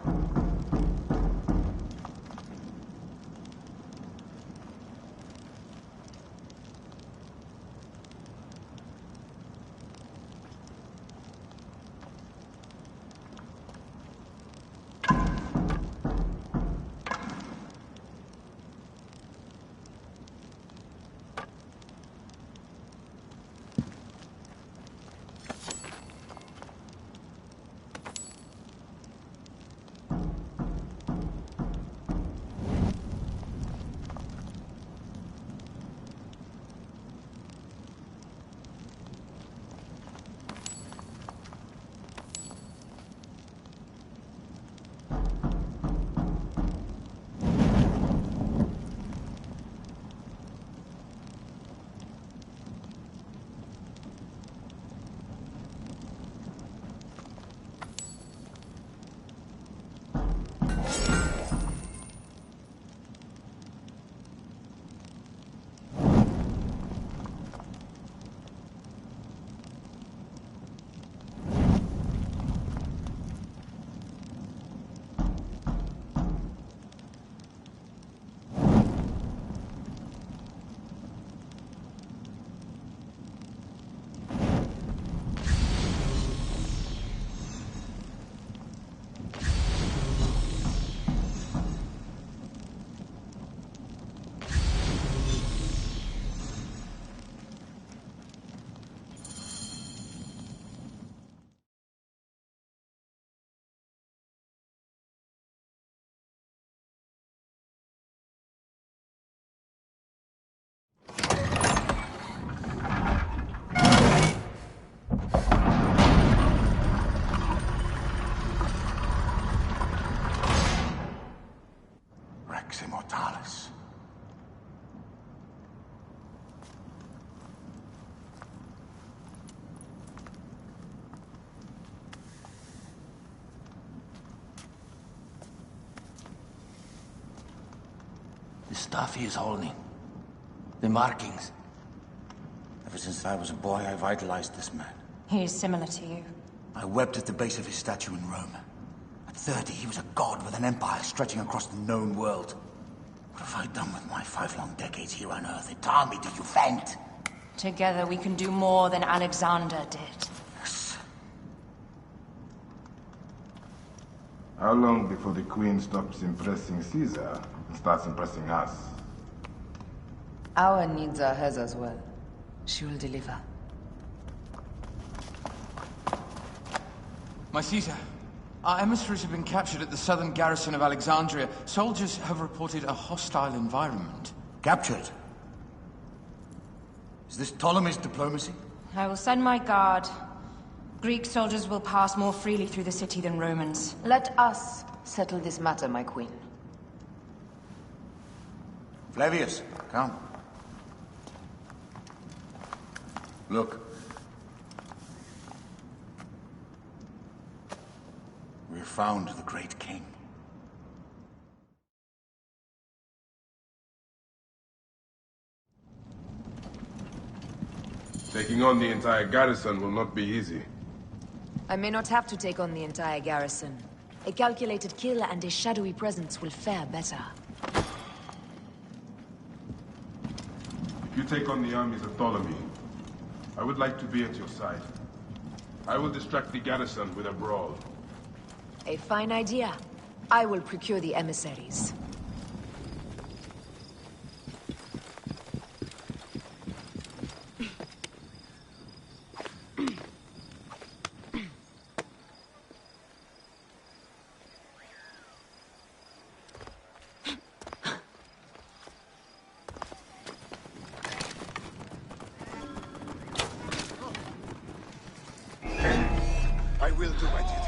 Immortalis. The stuff he is holding. The markings. Ever since I was a boy, I've idolized this man. He is similar to you. I wept at the base of his statue in Rome. At 30, he was a god with an empire stretching across the known world. What have I done with my 5 long decades here on Earth? It taught me to you faint. Together we can do more than Alexander did. Yes. How long before the Queen stops impressing Caesar and starts impressing us? Our needs are hers as well. She will deliver. My Caesar, our emissaries have been captured at the southern garrison of Alexandria. Soldiers have reported a hostile environment. Captured? Is this Ptolemy's diplomacy? I will send my guard. Greek soldiers will pass more freely through the city than Romans. Let us settle this matter, my queen. Flavius, come. Look. We have found the great king. Taking on the entire garrison will not be easy. I may not have to take on the entire garrison. A calculated kill and a shadowy presence will fare better. If you take on the armies of Ptolemy, I would like to be at your side. I will distract the garrison with a brawl. A fine idea. I will procure the emissaries. I will do my duty.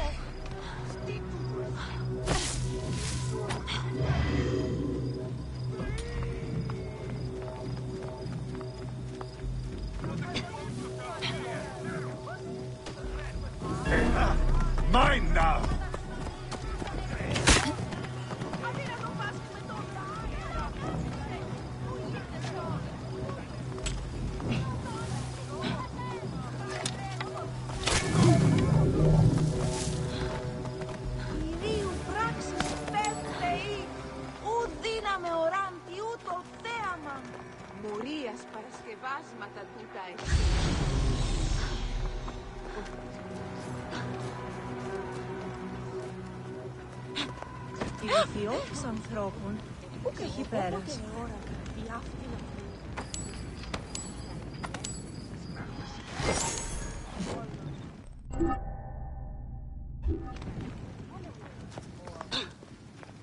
παρασκευάσματα τούτα Η ιδιότητες ανθρώπων πού και έχει πέρασει.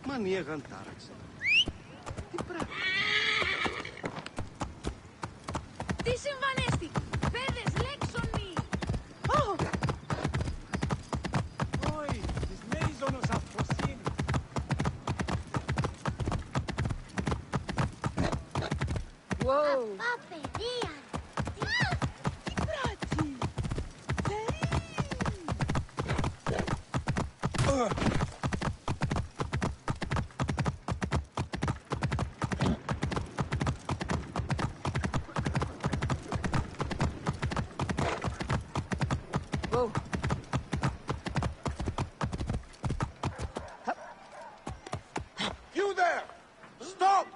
Μανιέγαν τάραξε. Τι πράγμα. Τι συμβανέστη! Πέδες, λέξονοι! Oi, τις μέιζονος αφροσύνη. Wow! Παπά, παιδεία! Τι πράτσι! Whoa! You there! Stop!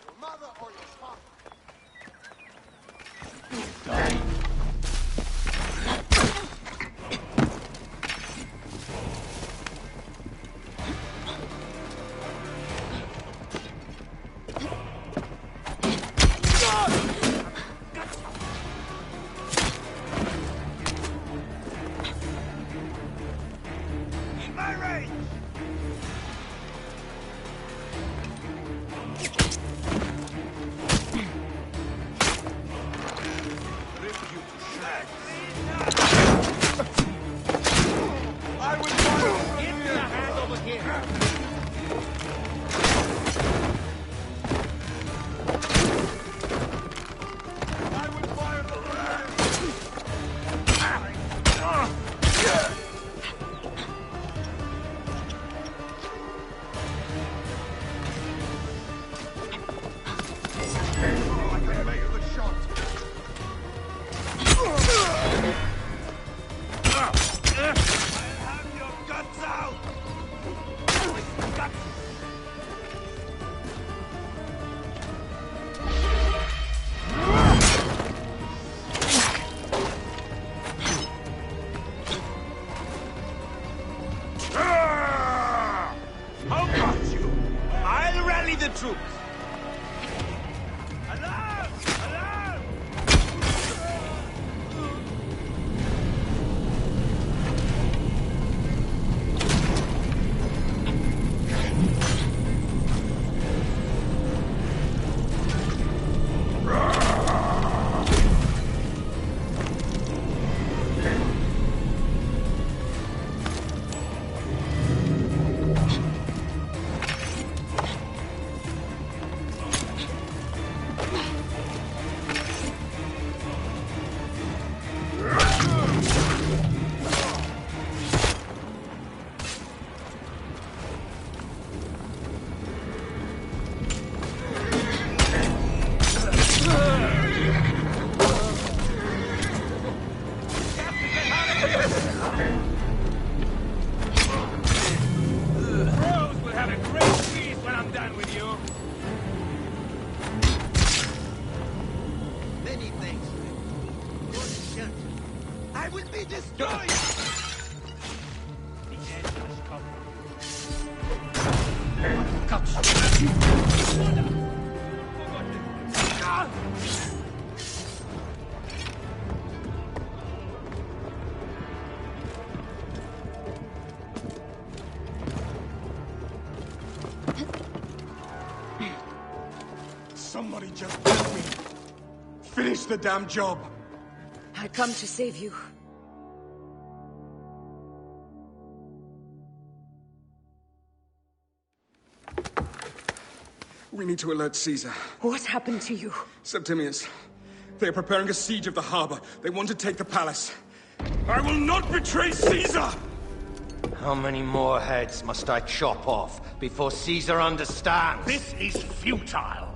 Your mother or your father? In my range! Rip you to shreds. I will fire. Give me a hand over here. I will fire the I can make a good shot. I'll have your guts out! Guts! How about you? I'll rally the troops! Alarm! Alarm! Bros will have a great feast when I'm done with you. Many thanks. Good shelter. I will be destroyed. The end has come. Somebody just help me. Finish the damn job. I come to save you. We need to alert Caesar. What happened to you? Septimius. They are preparing a siege of the harbor. They want to take the palace. I will not betray Caesar! How many more heads must I chop off before Caesar understands? This is futile.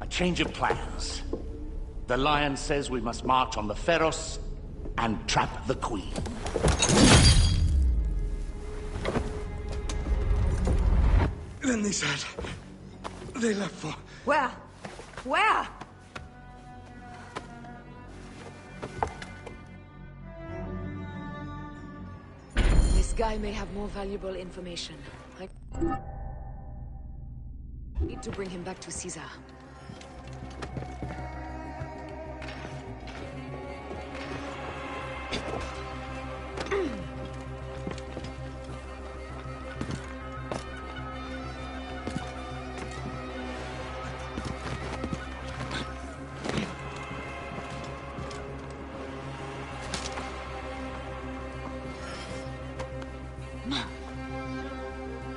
A change of plans. The Lion says we must march on the Pharos and trap the Queen. Ben, they said they left for... Where? Where? This guy may have more valuable information. I need to bring him back to Caesar.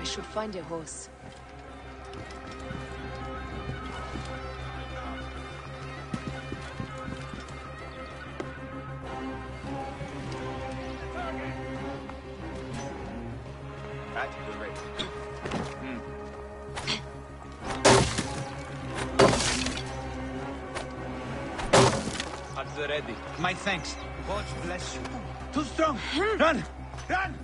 I should find a horse. At the ready. My thanks. God bless you. Too strong. Run! Run!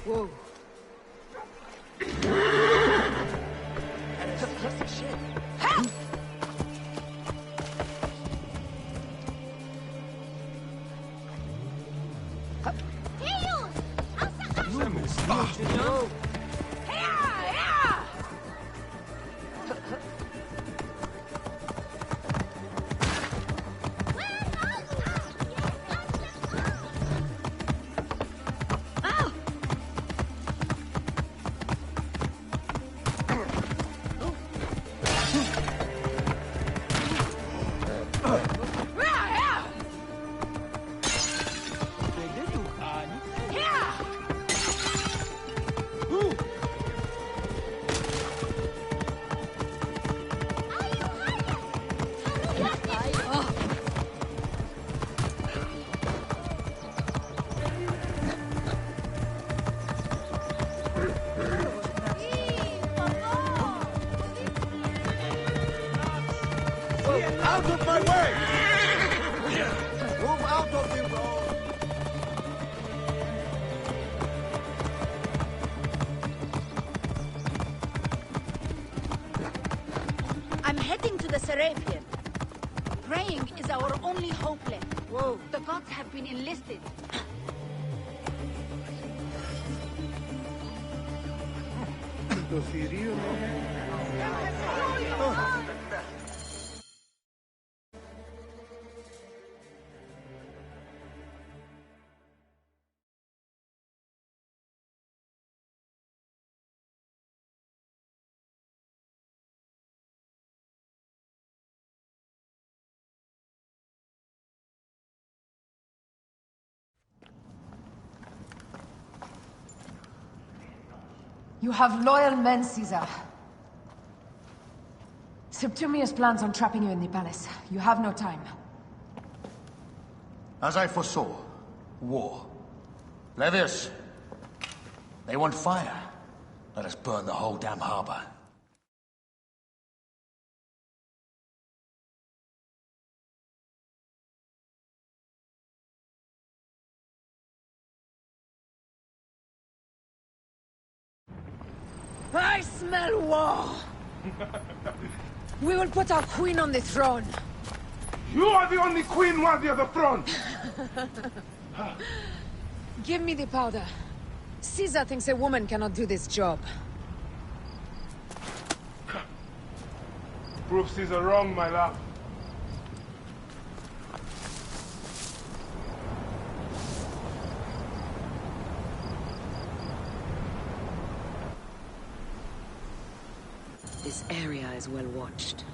Whoa. Help! Out of my way! Move out of the road! I'm heading to the Serapion. Praying is our only hope left. Whoa. The gods have been enlisted. You have loyal men, Caesar. Septimius plans on trapping you in the palace. You have no time. As I foresaw, war. Levius, they want fire. Let us burn the whole damn harbor. I smell war! We will put our queen on the throne. You are the only queen worthy of the throne! Give me the powder. Caesar thinks a woman cannot do this job. Prove Caesar wrong, my love. This area is well watched.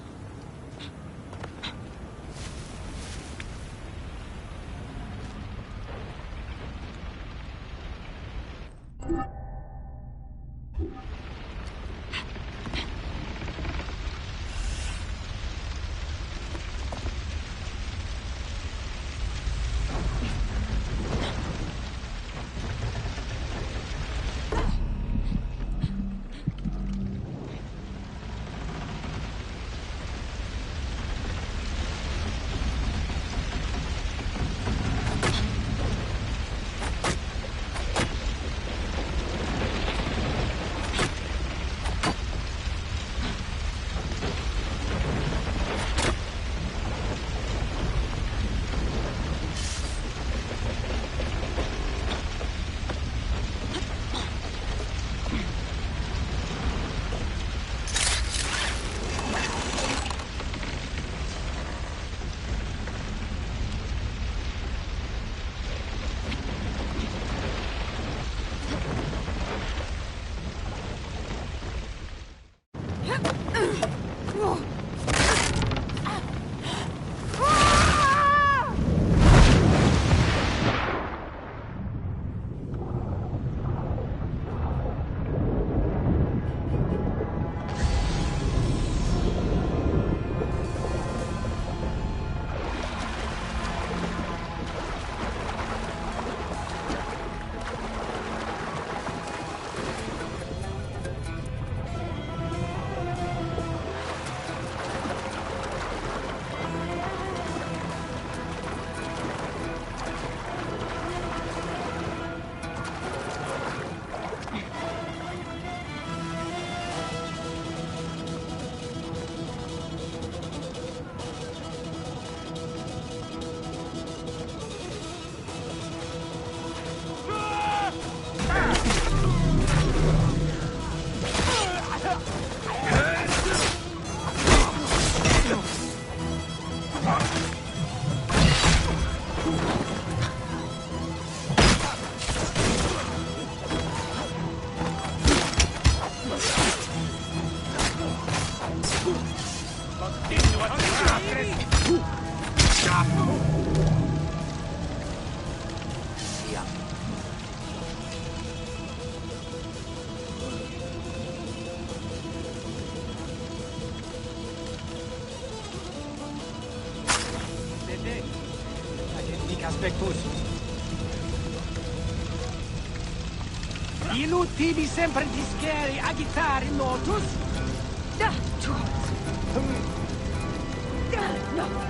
Tibi sempre ti schieri a chitarra in Lotus? No. No.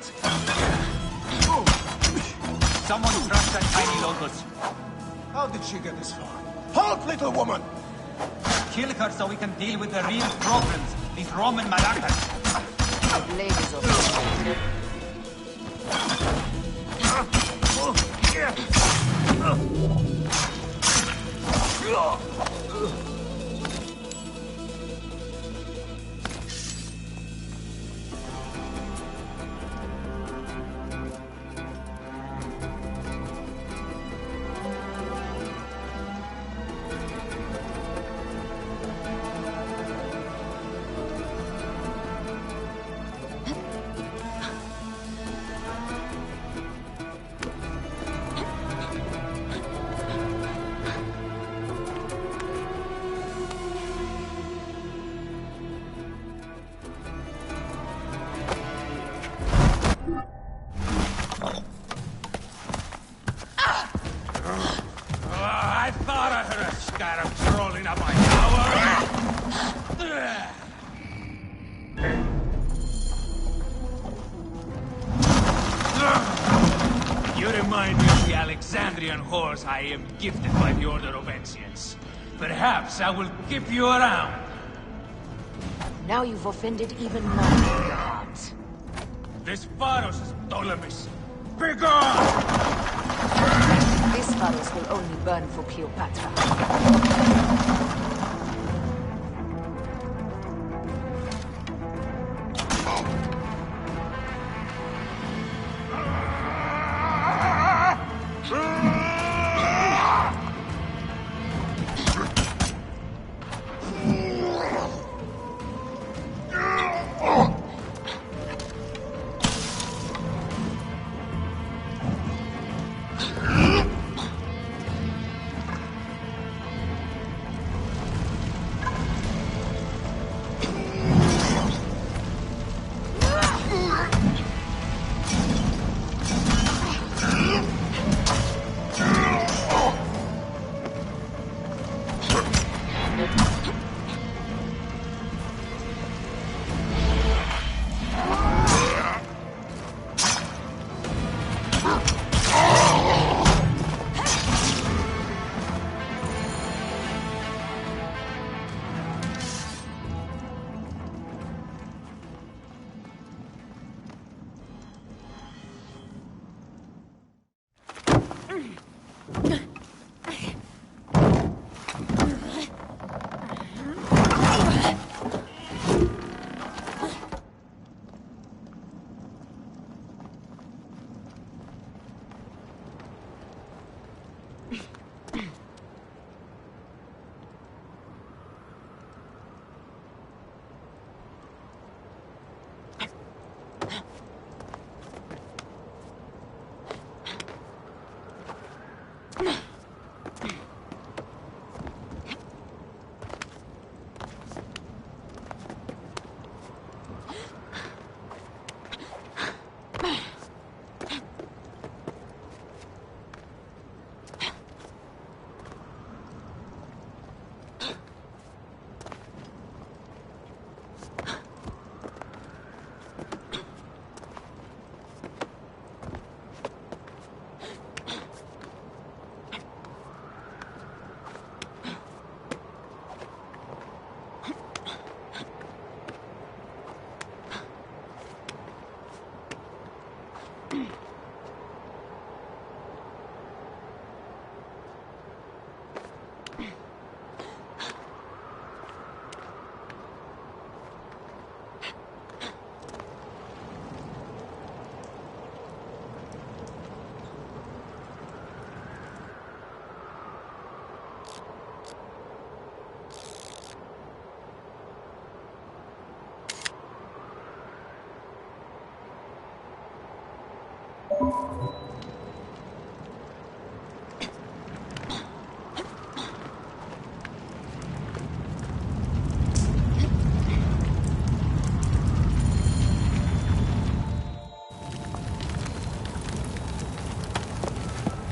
it! Someone trash that tiny locust. How did she get this far? Halt, little woman! Kill her so we can deal with the real problems, these Roman malacas. The blade is over. I thought I heard a scarab crawling up my tower. You remind me of the Alexandrian horse I am gifted by the Order of Ancients. Perhaps I will keep you around. Now you've offended even my gods. This Pharos is Ptolemy's. Begone! This Pharos will only burn for Cleopatra.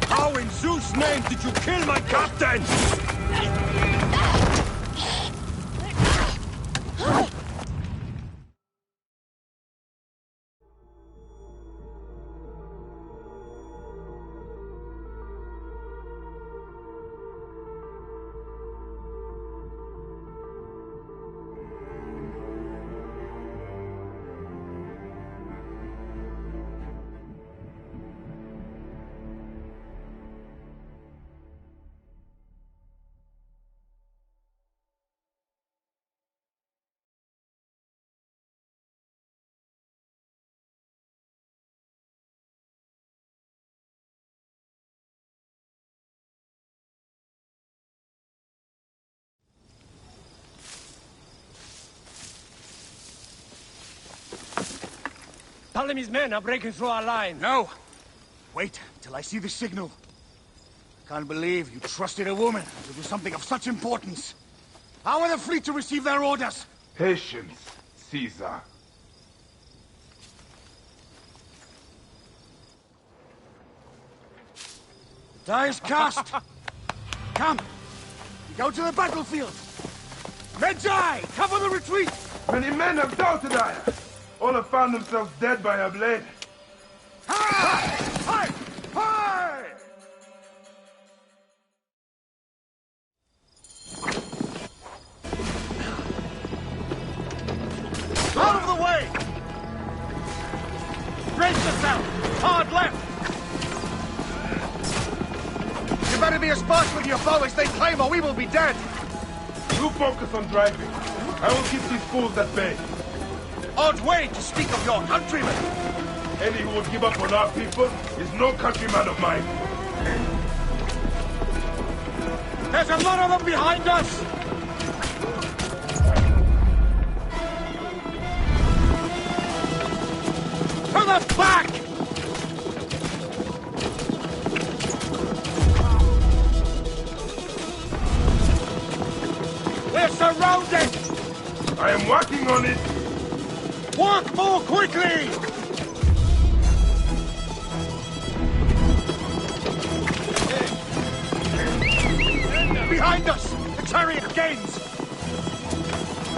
How in Zeus' name did you kill my captain? Ptolemy's men are breaking through our line. No! Wait till I see the signal. Can't believe you trusted a woman to do something of such importance. How are the fleet to receive their orders? Patience, Caesar. The die is cast. Come, we go to the battlefield. Medjay, cover the retreat. Many men have doubted I. All have found themselves dead by her blade. Hi! Hi! Hi! Out of the way! Brace yourself! Hard left! You better be as fast with your bow as they claim, or we will be dead! You focus on driving. I will keep these fools at bay. Odd way to speak of your countrymen! Any who would give up on our people is no countryman of mine. There's a lot of them behind us! To the back! We're surrounded! I am working on it! Work more quickly! Behind us! The chariot gains!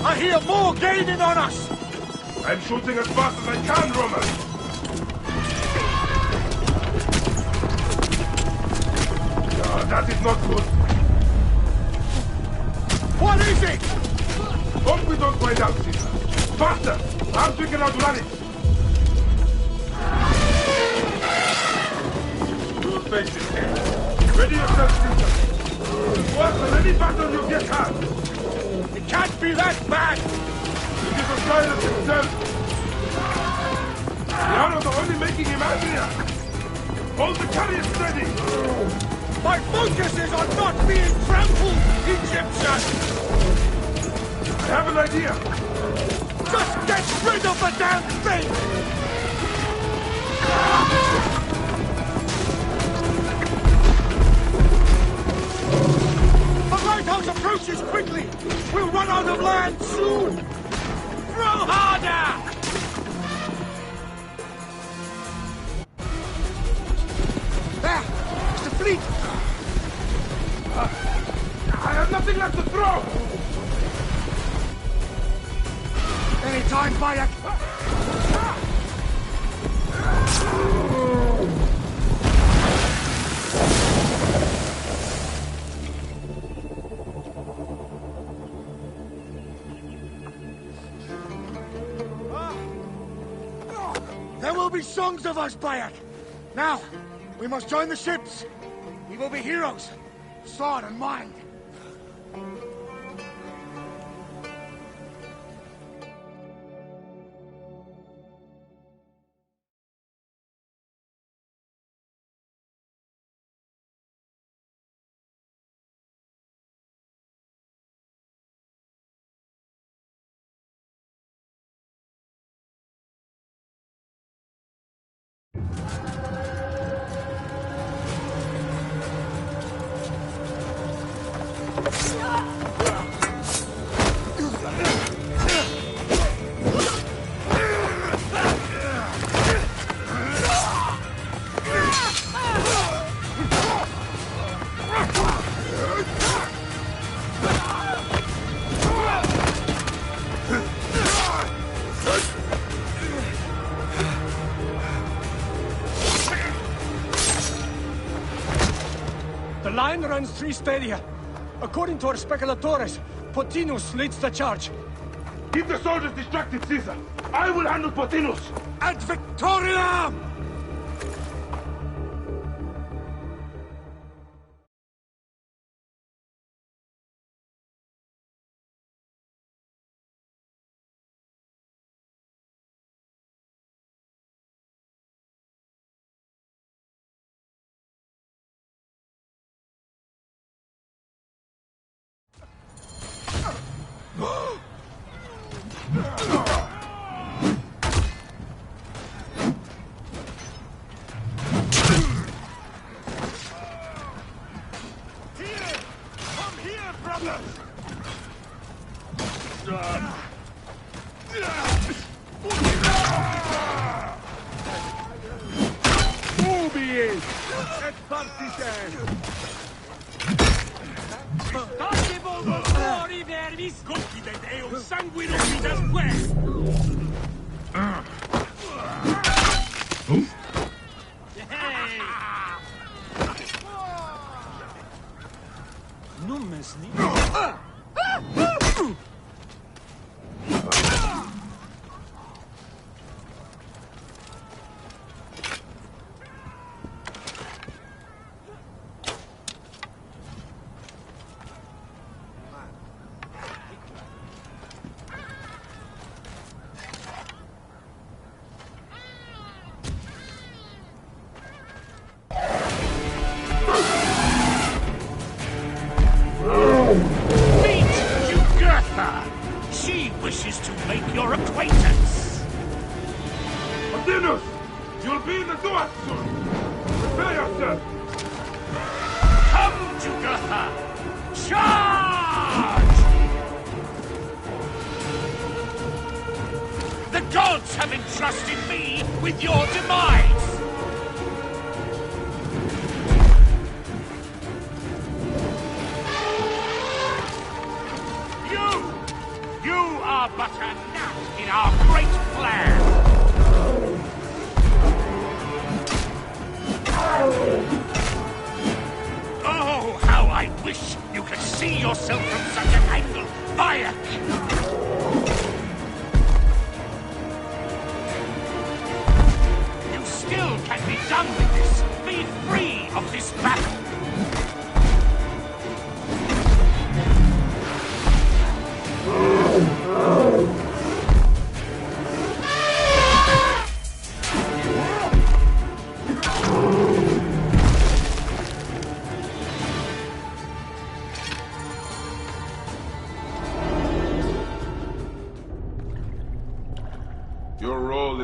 I hear more gaining on us! I'm shooting as fast as I can, Roman! No, that is not good. What is it? Hope we don't find out, Caesar. Faster! Perhaps we can outrun it! You'll face it. Ready yourself, Caesar. What on any battle you get had? It can't be that bad! It is Osiris himself! The arrows are only making him angrier! Hold the chariot steady! My focus is on not being trampled, Egyptian! I have an idea! Just get rid of the damn thing! The lighthouse approaches quickly! We'll run out of land soon! Throw harder! There! It's the fleet! I have nothing left to throw! Any time, Bayek! There will be songs of us, Bayek! Now, we must join the ships! We will be heroes, sword and mind! The line runs 3 stadia. According to our speculatores, Pothinus leads the charge. Keep the soldiers distracted, Caesar. I will handle Pothinus. Ad Victoriam!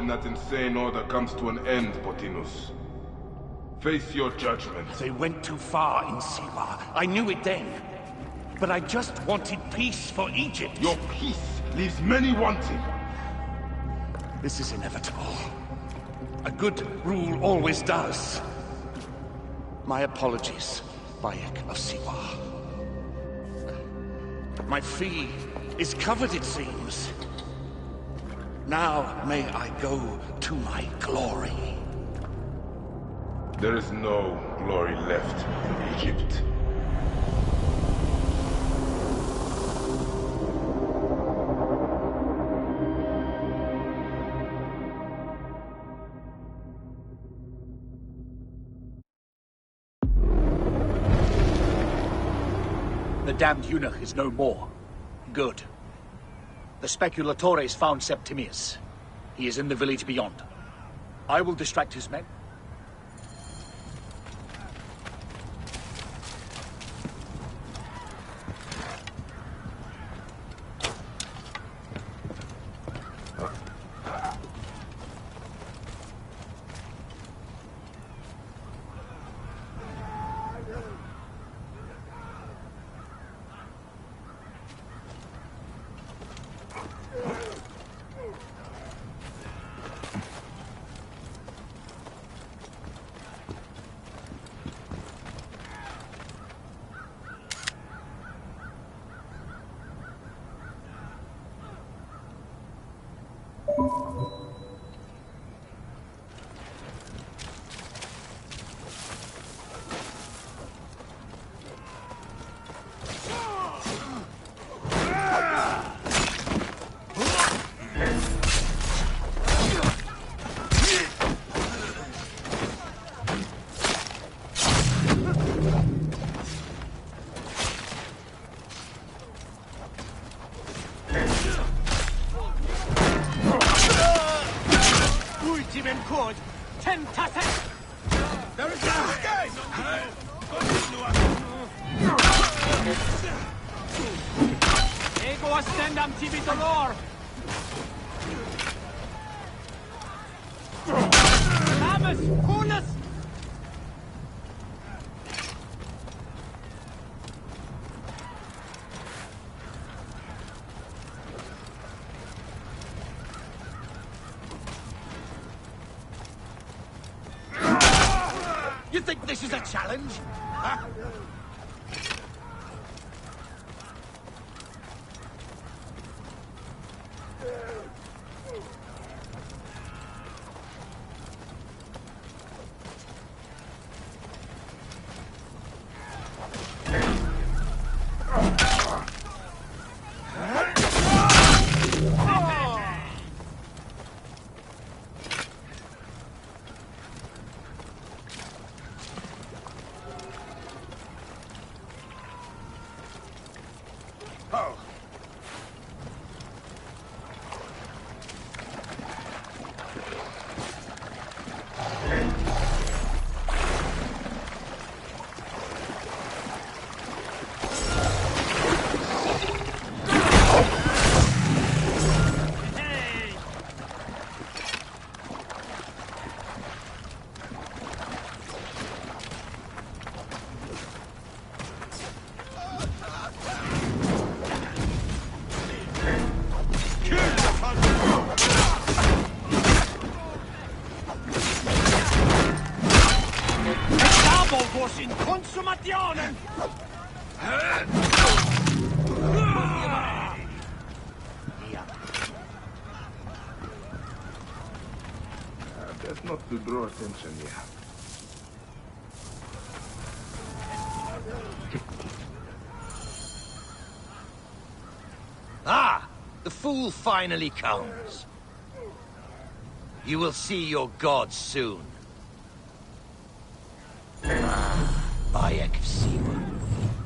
That insane order comes to an end, Potinus. Face your judgment. They went too far in Siwa. I knew it then. But I just wanted peace for Egypt. Your peace leaves many wanting. This is inevitable. A good rule always does. My apologies, Bayek of Siwa. My fee is covered, it seems. Now may I go to my glory. There is no glory left in Egypt. The damned eunuch is no more. Good. The Speculatores found Septimius. He is in the village beyond. I will distract his men. You think this is a challenge? Huh? in consumationen! Best not to draw attention here. Ah! The fool finally comes. You will see your gods soon. Bayek of Siwa.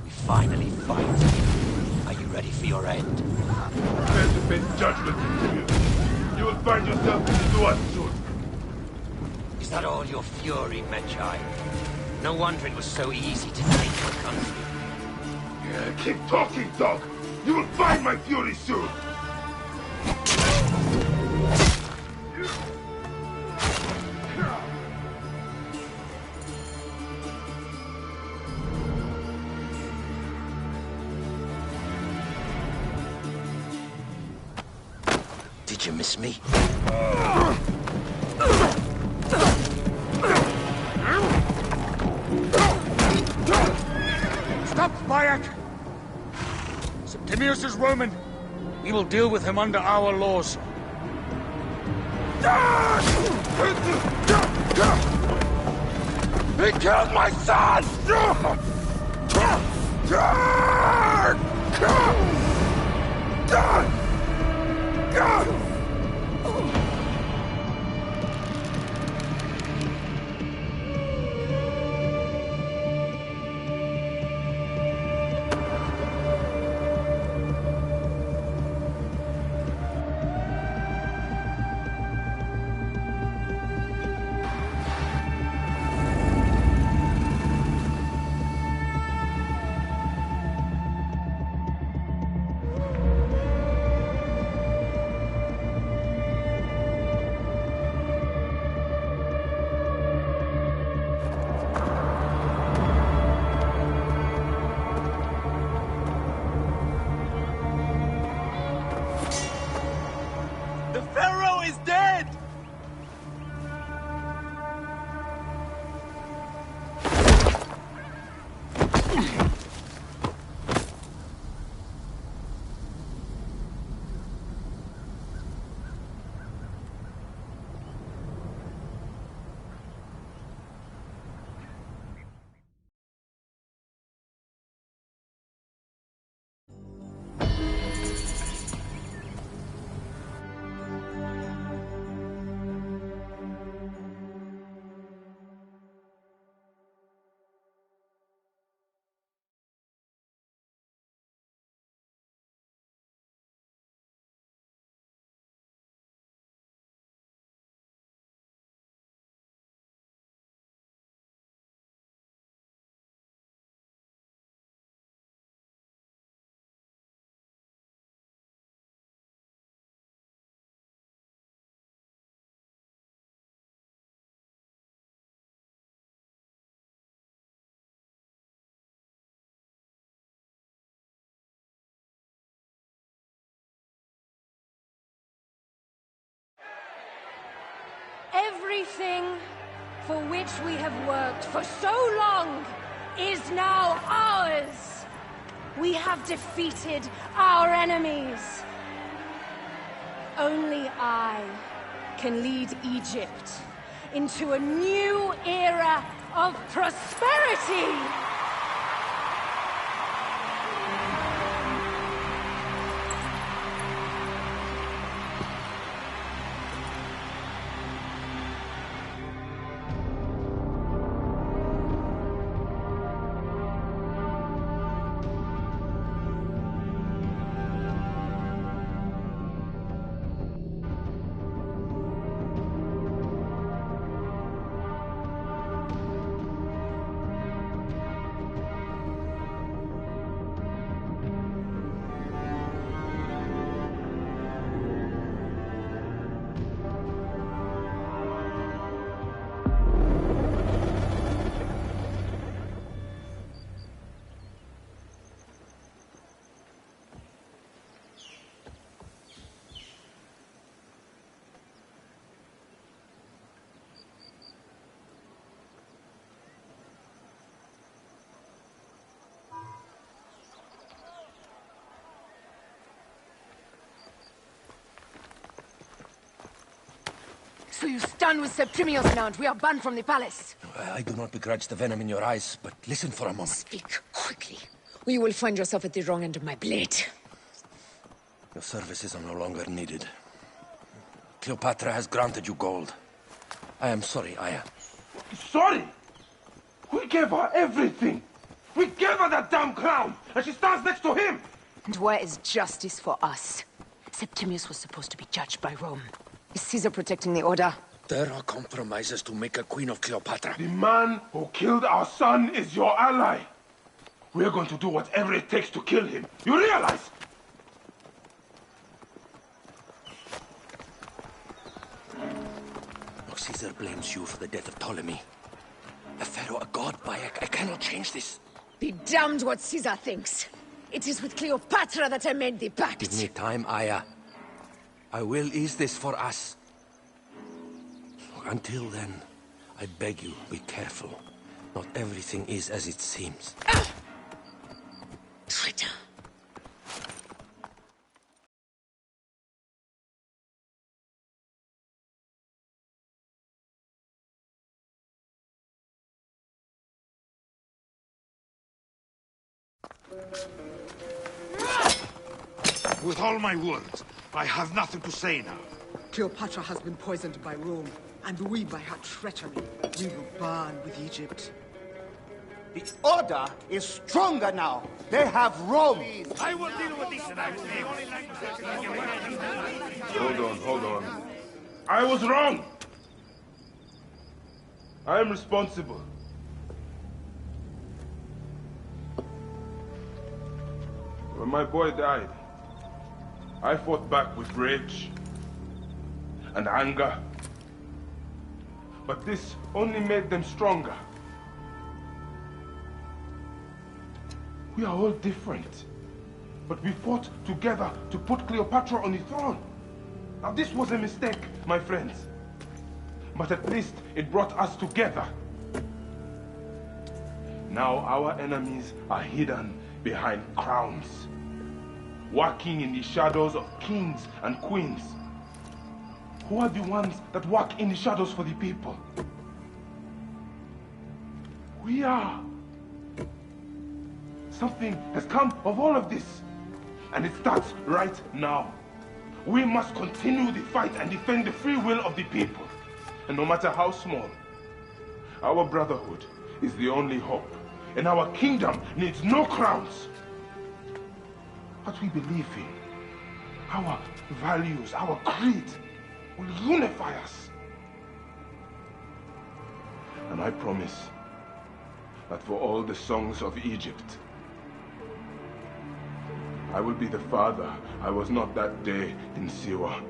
We finally fight. Are you ready for your end? Prepare to face judgment into you. You will find yourself in the one soon. Is that all your fury, Medjay? No wonder it was so easy to take your country. Yeah, keep talking, dog! You will find my fury soon! Did you miss me? Stop, Bayek! Septimius is Roman. We will deal with him under our laws. He killed my son! Everything for which we have worked for so long, is now ours. We have defeated our enemies. Only I can lead Egypt into a new era of prosperity. So you stand with Septimius now, and we are banned from the palace. I do not begrudge the venom in your eyes, but listen for a moment. Speak quickly, or you will find yourself at the wrong end of my blade. Your services are no longer needed. Cleopatra has granted you gold. I am sorry, Aya. Sorry? We gave her everything. We gave her that damn crown, and she stands next to him. And where is justice for us? Septimius was supposed to be judged by Rome. Is Caesar protecting the order? There are compromises to make a queen of Cleopatra. The man who killed our son is your ally. We're going to do whatever it takes to kill him. You realize? Look, Caesar blames you for the death of Ptolemy. A pharaoh, a god, I cannot change this. Be damned what Caesar thinks. It is with Cleopatra that I made the pact. Give me time, Aya. I will ease this for us. Look, until then, I beg you, be careful. Not everything is as it seems. Traitor. With all my words, I have nothing to say now. Cleopatra has been poisoned by Rome, and we by her treachery. We will burn with Egypt. The order is stronger now. They have Rome. I will deal with this tonight. Hold on. I was wrong. I am responsible. When my boy died, I fought back with rage and anger. But this only made them stronger. We are all different. But we fought together to put Cleopatra on the throne. Now this was a mistake, my friends. But at least it brought us together. Now our enemies are hidden behind crowns, working in the shadows of kings and queens. Who are the ones that work in the shadows for the people? We are. Something has come of all of this, and it starts right now. We must continue the fight and defend the free will of the people. And no matter how small, our brotherhood is the only hope, and our kingdom needs no crowns. What we believe in, our values, our creed, will unify us. And I promise that for all the songs of Egypt, I will be the father I was not that day in Siwa.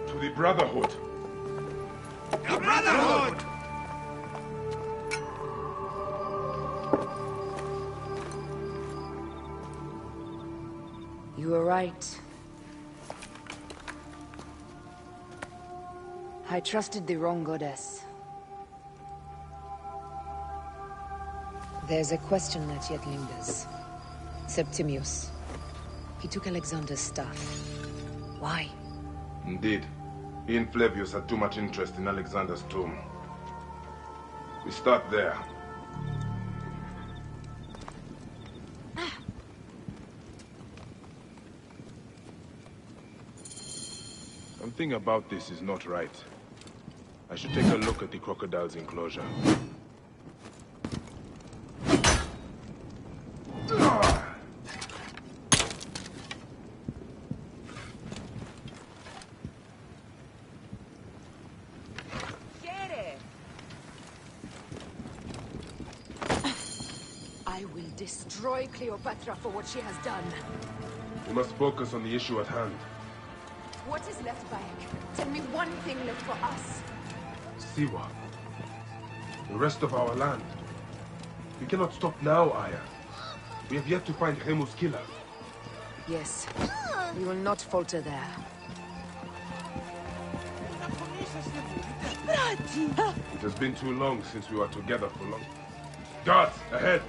To the Brotherhood. The Brotherhood! You were right. I trusted the wrong goddess. There's a question that yet lingers. Septimius. He took Alexander's stuff. Why? Indeed. He and Flavius had too much interest in Alexander's tomb. We start there. Something about this is not right. I should take a look at the crocodile's enclosure. I will destroy Cleopatra for what she has done. We must focus on the issue at hand. What is left, Bayek? Tell me one thing left for us. Siwa. The rest of our land. We cannot stop now, Aya. We have yet to find Remu's killer. Yes. We will not falter there. It has been too long since we were together for long. Guards, ahead!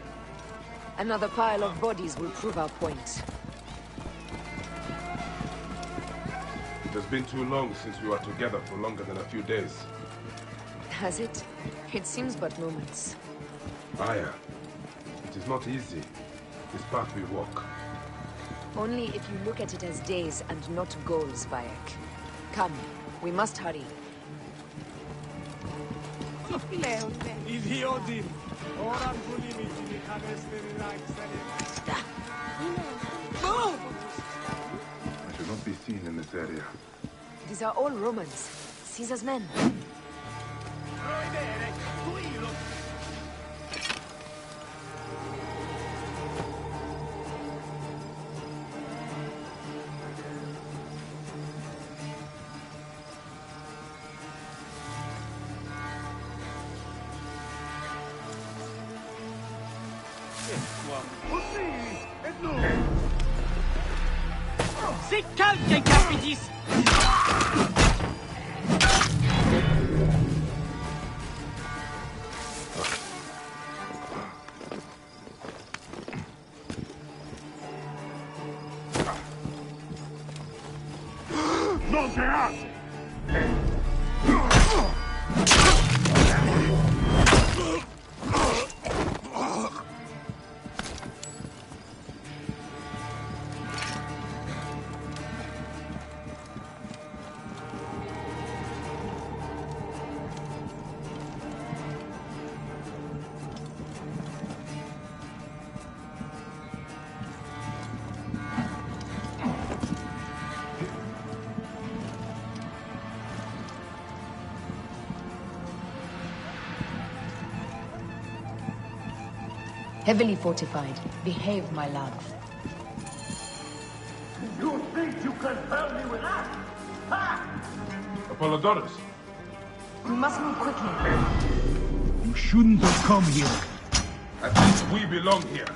Another pile of bodies will prove our point. It has been too long since we were together for longer than a few days. Has it? It seems but moments. Aya, it is not easy, this path we walk. Only if you look at it as days and not goals, Bayek. Come, we must hurry. I should not be seen in this area. These are all Romans. Caesar's men. C'est calme, Capidis! Non se hace! Heavily fortified. Behave, my love. You think you can help me with that? Ha! Apollodorus! We must move quickly. You shouldn't have come here. At least we belong here.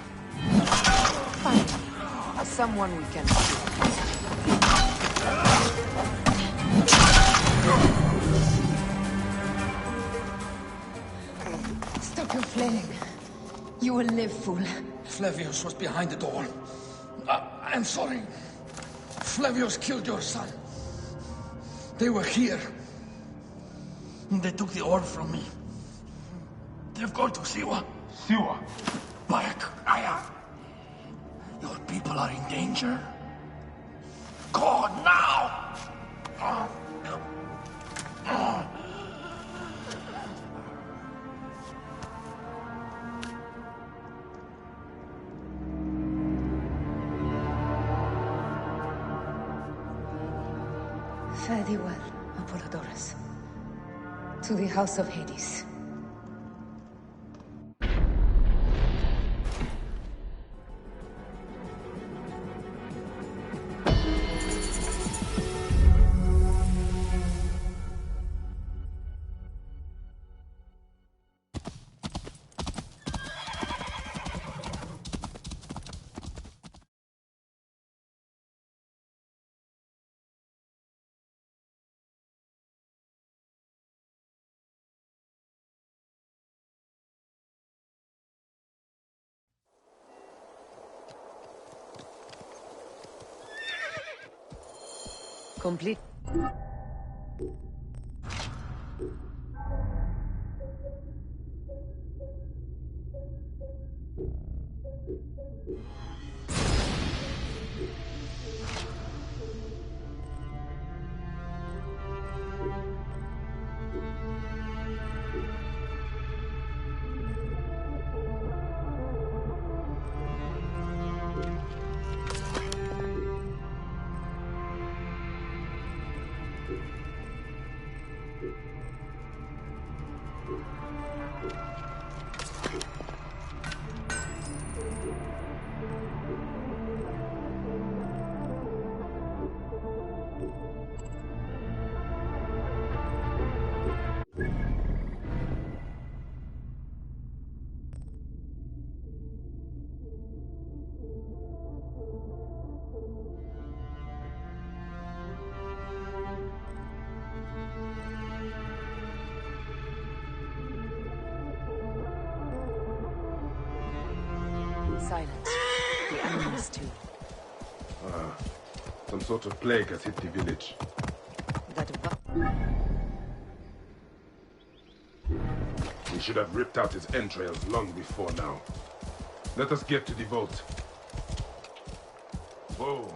Fine. As someone we can see. Stop your flailing. You will live, fool. Flavius was behind the door. I'm sorry. Flavius killed your son. They were here. They took the orb from me. They've gone to Siwa. Siwa? Bayek, Aya. Your people are in danger. Go now! Fare thee well, Apollodorus. To the House of Hades. Complete. Silent. The animals too. Some sort of plague has hit the village. We should have ripped out his entrails long before now. Let us get to the vault. Whoa.